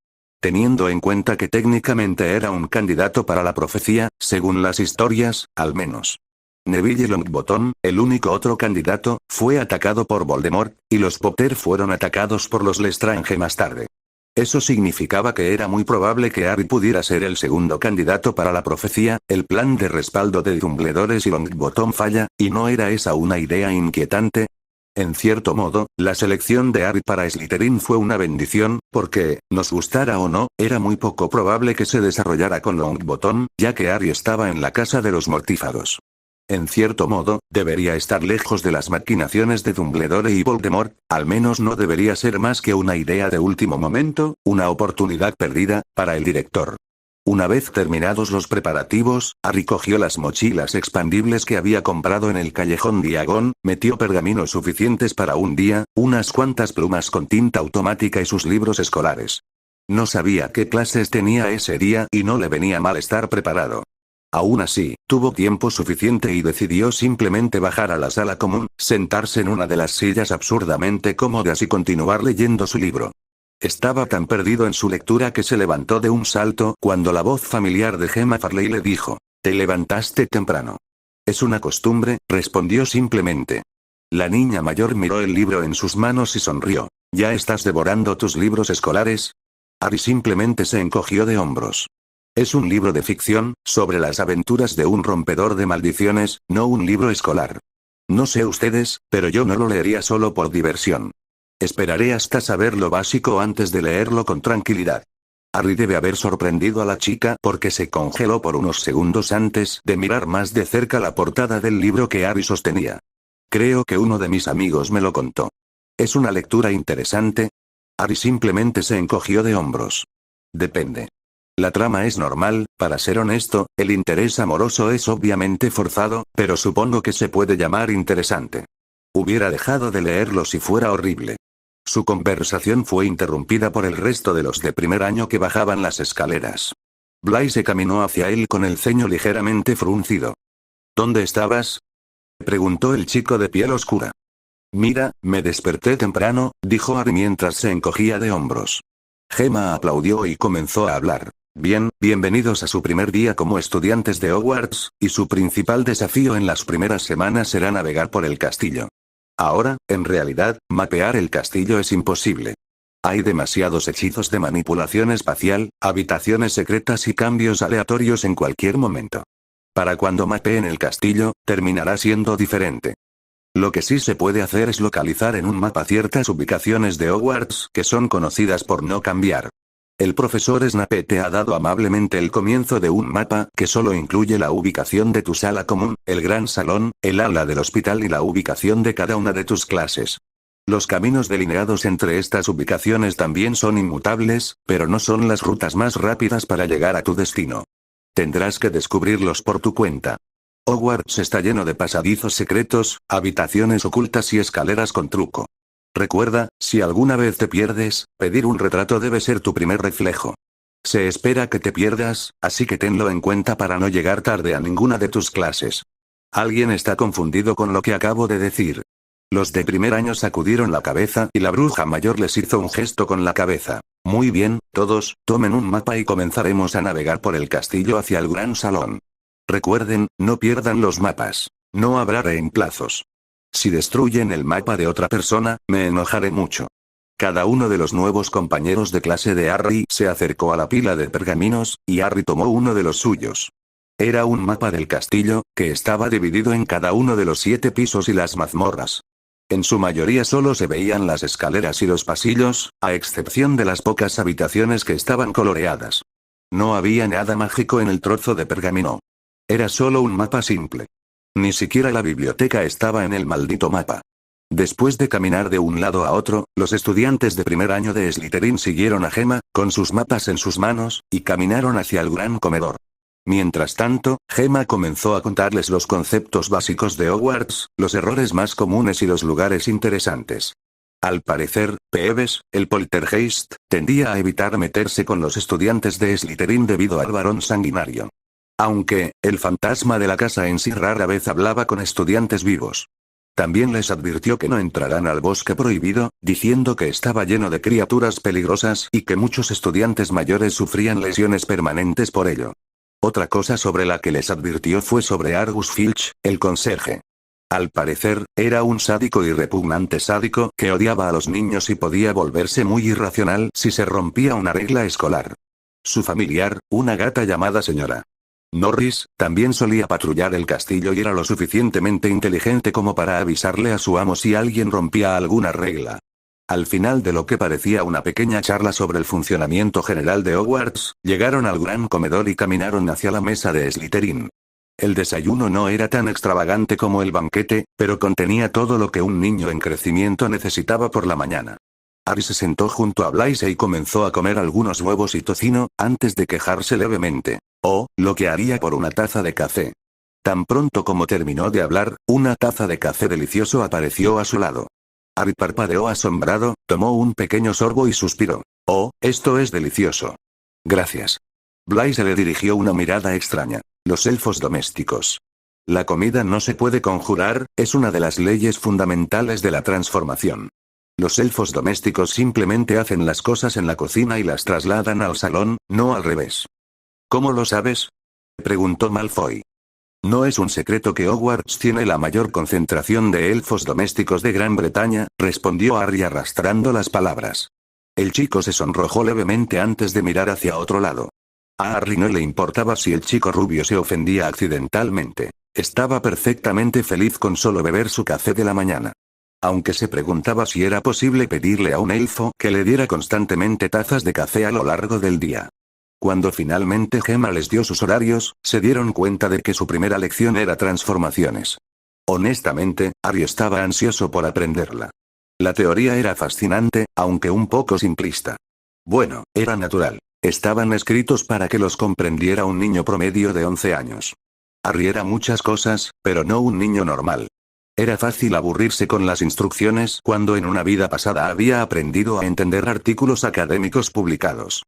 Teniendo en cuenta que técnicamente era un candidato para la profecía, según las historias, al menos. Neville Longbottom, el único otro candidato, fue atacado por Voldemort, y los Potter fueron atacados por los Lestrange más tarde. Eso significaba que era muy probable que Harry pudiera ser el segundo candidato para la profecía. El plan de respaldo de Dumbledore y Longbottom falla, y ¿no era esa una idea inquietante? En cierto modo, la selección de Harry para Slytherin fue una bendición, porque, nos gustara o no, era muy poco probable que se desarrollara con Longbottom, ya que Harry estaba en la casa de los mortífagos. En cierto modo, debería estar lejos de las maquinaciones de Dumbledore y Voldemort, al menos no debería ser más que una idea de último momento, una oportunidad perdida, para el director. Una vez terminados los preparativos, Harry cogió las mochilas expandibles que había comprado en el callejón Diagon, metió pergaminos suficientes para un día, unas cuantas plumas con tinta automática y sus libros escolares. No sabía qué clases tenía ese día y no le venía mal estar preparado. Aún así, tuvo tiempo suficiente y decidió simplemente bajar a la sala común, sentarse en una de las sillas absurdamente cómodas y continuar leyendo su libro. Estaba tan perdido en su lectura que se levantó de un salto cuando la voz familiar de Gemma Farley le dijo: «¿Te levantaste temprano?» «Es una costumbre», respondió simplemente. La niña mayor miró el libro en sus manos y sonrió. «¿Ya estás devorando tus libros escolares?» Harry simplemente se encogió de hombros. Es un libro de ficción, sobre las aventuras de un rompedor de maldiciones, no un libro escolar. No sé ustedes, pero yo no lo leería solo por diversión. Esperaré hasta saber lo básico antes de leerlo con tranquilidad. Harry debe haber sorprendido a la chica porque se congeló por unos segundos antes de mirar más de cerca la portada del libro que Harry sostenía. Creo que uno de mis amigos me lo contó. ¿Es una lectura interesante? Harry simplemente se encogió de hombros. Depende. La trama es normal, para ser honesto, el interés amoroso es obviamente forzado, pero supongo que se puede llamar interesante. Hubiera dejado de leerlo si fuera horrible. Su conversación fue interrumpida por el resto de los de primer año que bajaban las escaleras. Blaise caminó hacia él con el ceño ligeramente fruncido. ¿Dónde estabas?, preguntó el chico de piel oscura. Mira, me desperté temprano, dijo Harry mientras se encogía de hombros. Gemma aplaudió y comenzó a hablar. Bien, bienvenidos a su primer día como estudiantes de Hogwarts, y su principal desafío en las primeras semanas será navegar por el castillo. Ahora, en realidad, mapear el castillo es imposible. Hay demasiados hechizos de manipulación espacial, habitaciones secretas y cambios aleatorios en cualquier momento. Para cuando mapeen el castillo, terminará siendo diferente. Lo que sí se puede hacer es localizar en un mapa ciertas ubicaciones de Hogwarts que son conocidas por no cambiar. El profesor Snape te ha dado amablemente el comienzo de un mapa que solo incluye la ubicación de tu sala común, el gran salón, el ala del hospital y la ubicación de cada una de tus clases. Los caminos delineados entre estas ubicaciones también son inmutables, pero no son las rutas más rápidas para llegar a tu destino. Tendrás que descubrirlos por tu cuenta. Hogwarts está lleno de pasadizos secretos, habitaciones ocultas y escaleras con truco. Recuerda, si alguna vez te pierdes, pedir un retrato debe ser tu primer reflejo. Se espera que te pierdas, así que tenlo en cuenta para no llegar tarde a ninguna de tus clases. Alguien está confundido con lo que acabo de decir. Los de primer año sacudieron la cabeza y la bruja mayor les hizo un gesto con la cabeza. Muy bien, todos, tomen un mapa y comenzaremos a navegar por el castillo hacia el gran salón. Recuerden, no pierdan los mapas. No habrá reemplazos. Si destruyen el mapa de otra persona, me enojaré mucho. Cada uno de los nuevos compañeros de clase de Harry se acercó a la pila de pergaminos, y Harry tomó uno de los suyos. Era un mapa del castillo, que estaba dividido en cada uno de los 7 pisos y las mazmorras. En su mayoría solo se veían las escaleras y los pasillos, a excepción de las pocas habitaciones que estaban coloreadas. No había nada mágico en el trozo de pergamino. Era solo un mapa simple. Ni siquiera la biblioteca estaba en el maldito mapa. Después de caminar de un lado a otro, los estudiantes de primer año de Slytherin siguieron a Gemma, con sus mapas en sus manos, y caminaron hacia el gran comedor. Mientras tanto, Gemma comenzó a contarles los conceptos básicos de Hogwarts, los errores más comunes y los lugares interesantes. Al parecer, Peeves, el poltergeist, tendía a evitar meterse con los estudiantes de Slytherin debido al varón sanguinario. Aunque, el fantasma de la casa en sí rara vez hablaba con estudiantes vivos. También les advirtió que no entrarán al bosque prohibido, diciendo que estaba lleno de criaturas peligrosas y que muchos estudiantes mayores sufrían lesiones permanentes por ello. Otra cosa sobre la que les advirtió fue sobre Argus Filch, el conserje. Al parecer, era un sádico y repugnante sádico que odiaba a los niños y podía volverse muy irracional si se rompía una regla escolar. Su familiar, una gata llamada señora Norris, también solía patrullar el castillo y era lo suficientemente inteligente como para avisarle a su amo si alguien rompía alguna regla. Al final de lo que parecía una pequeña charla sobre el funcionamiento general de Hogwarts, llegaron al gran comedor y caminaron hacia la mesa de Slytherin. El desayuno no era tan extravagante como el banquete, pero contenía todo lo que un niño en crecimiento necesitaba por la mañana. Harry se sentó junto a Blaise y comenzó a comer algunos huevos y tocino, antes de quejarse levemente. Lo que haría por una taza de café. Tan pronto como terminó de hablar, una taza de café delicioso apareció a su lado. Harry parpadeó asombrado, tomó un pequeño sorbo y suspiró. Esto es delicioso. Gracias. Blaise le dirigió una mirada extraña. Los elfos domésticos. La comida no se puede conjurar, es una de las leyes fundamentales de la transformación. Los elfos domésticos simplemente hacen las cosas en la cocina y las trasladan al salón, no al revés. ¿Cómo lo sabes?, preguntó Malfoy. No es un secreto que Hogwarts tiene la mayor concentración de elfos domésticos de Gran Bretaña, respondió Harry arrastrando las palabras. El chico se sonrojó levemente antes de mirar hacia otro lado. A Harry no le importaba si el chico rubio se ofendía accidentalmente. Estaba perfectamente feliz con solo beber su café de la mañana. Aunque se preguntaba si era posible pedirle a un elfo que le diera constantemente tazas de café a lo largo del día. Cuando finalmente Gemma les dio sus horarios, se dieron cuenta de que su primera lección era transformaciones. Honestamente, Harry estaba ansioso por aprenderla. La teoría era fascinante, aunque un poco simplista. Bueno, era natural. Estaban escritos para que los comprendiera un niño promedio de 11 años. Harry era muchas cosas, pero no un niño normal. Era fácil aburrirse con las instrucciones cuando en una vida pasada había aprendido a entender artículos académicos publicados.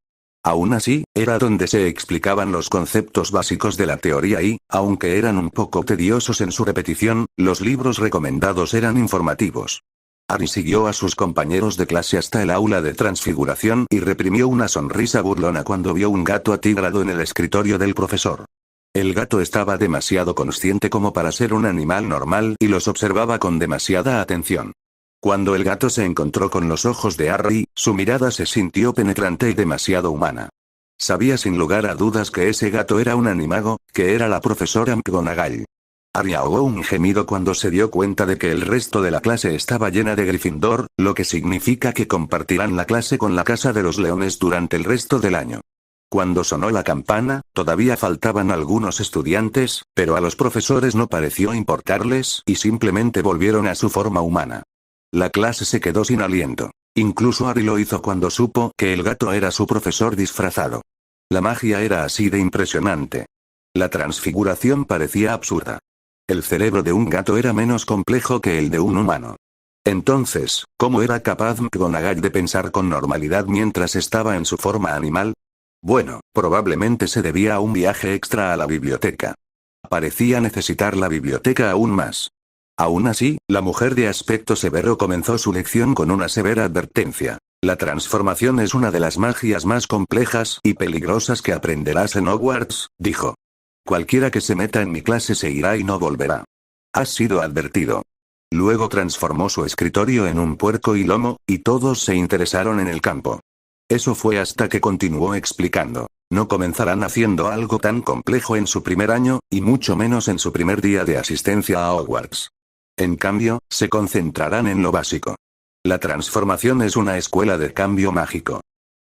Aún así, era donde se explicaban los conceptos básicos de la teoría y, aunque eran un poco tediosos en su repetición, los libros recomendados eran informativos. Harry siguió a sus compañeros de clase hasta el aula de transfiguración y reprimió una sonrisa burlona cuando vio un gato atigrado en el escritorio del profesor. El gato estaba demasiado consciente como para ser un animal normal y los observaba con demasiada atención. Cuando el gato se encontró con los ojos de Harry, su mirada se sintió penetrante y demasiado humana. Sabía sin lugar a dudas que ese gato era un animago, que era la profesora McGonagall. Harry ahogó un gemido cuando se dio cuenta de que el resto de la clase estaba llena de Gryffindor, lo que significa que compartirán la clase con la Casa de los Leones durante el resto del año. Cuando sonó la campana, todavía faltaban algunos estudiantes, pero a los profesores no pareció importarles, y simplemente volvieron a su forma humana. La clase se quedó sin aliento. Incluso Harry lo hizo cuando supo que el gato era su profesor disfrazado. La magia era así de impresionante. La transfiguración parecía absurda. El cerebro de un gato era menos complejo que el de un humano. Entonces, ¿cómo era capaz McGonagall de pensar con normalidad mientras estaba en su forma animal? Bueno, probablemente se debía a un viaje extra a la biblioteca. Parecía necesitar la biblioteca aún más. Aún así, la mujer de aspecto severo comenzó su lección con una severa advertencia. La transformación es una de las magias más complejas y peligrosas que aprenderás en Hogwarts, dijo. Cualquiera que se meta en mi clase se irá y no volverá. Has sido advertido. Luego transformó su escritorio en un puerco y lomo, y todos se interesaron en el campo. Eso fue hasta que continuó explicando. No comenzarán haciendo algo tan complejo en su primer año, y mucho menos en su primer día de asistencia a Hogwarts. En cambio, se concentrarán en lo básico. La transformación es una escuela de cambio mágico.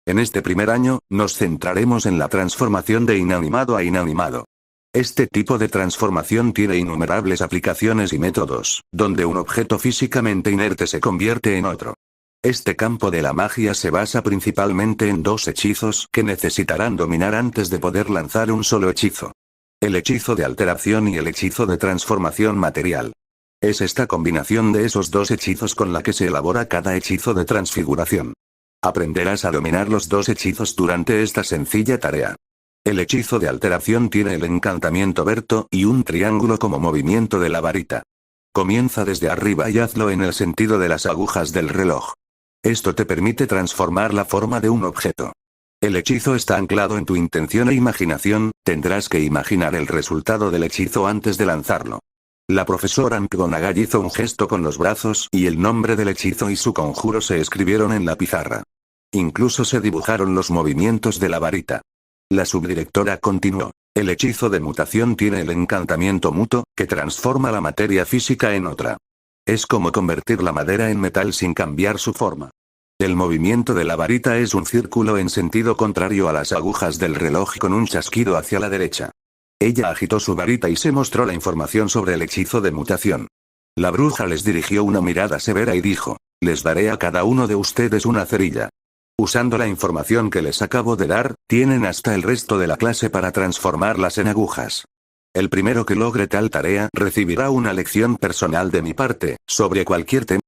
En este primer año, nos centraremos en la transformación de inanimado a inanimado. Este tipo de transformación tiene innumerables aplicaciones y métodos, donde un objeto físicamente inerte se convierte en otro. Este campo de la magia se basa principalmente en dos hechizos que necesitarán dominar antes de poder lanzar un solo hechizo. El hechizo de alteración y el hechizo de transformación material. Es esta combinación de esos dos hechizos con la que se elabora cada hechizo de transfiguración. Aprenderás a dominar los dos hechizos durante esta sencilla tarea. El hechizo de alteración tiene el encantamiento Berto y un triángulo como movimiento de la varita. Comienza desde arriba y hazlo en el sentido de las agujas del reloj. Esto te permite transformar la forma de un objeto. El hechizo está anclado en tu intención e imaginación, tendrás que imaginar el resultado del hechizo antes de lanzarlo. La profesora McGonagall hizo un gesto con los brazos y el nombre del hechizo y su conjuro se escribieron en la pizarra. Incluso se dibujaron los movimientos de la varita. La subdirectora continuó. El hechizo de mutación tiene el encantamiento muto, que transforma la materia física en otra. Es como convertir la madera en metal sin cambiar su forma. El movimiento de la varita es un círculo en sentido contrario a las agujas del reloj con un chasquido hacia la derecha. Ella agitó su varita y se mostró la información sobre el hechizo de mutación. La bruja les dirigió una mirada severa y dijo, les daré a cada uno de ustedes una cerilla. Usando la información que les acabo de dar, tienen hasta el resto de la clase para transformarlas en agujas. El primero que logre tal tarea recibirá una lección personal de mi parte, sobre cualquier tema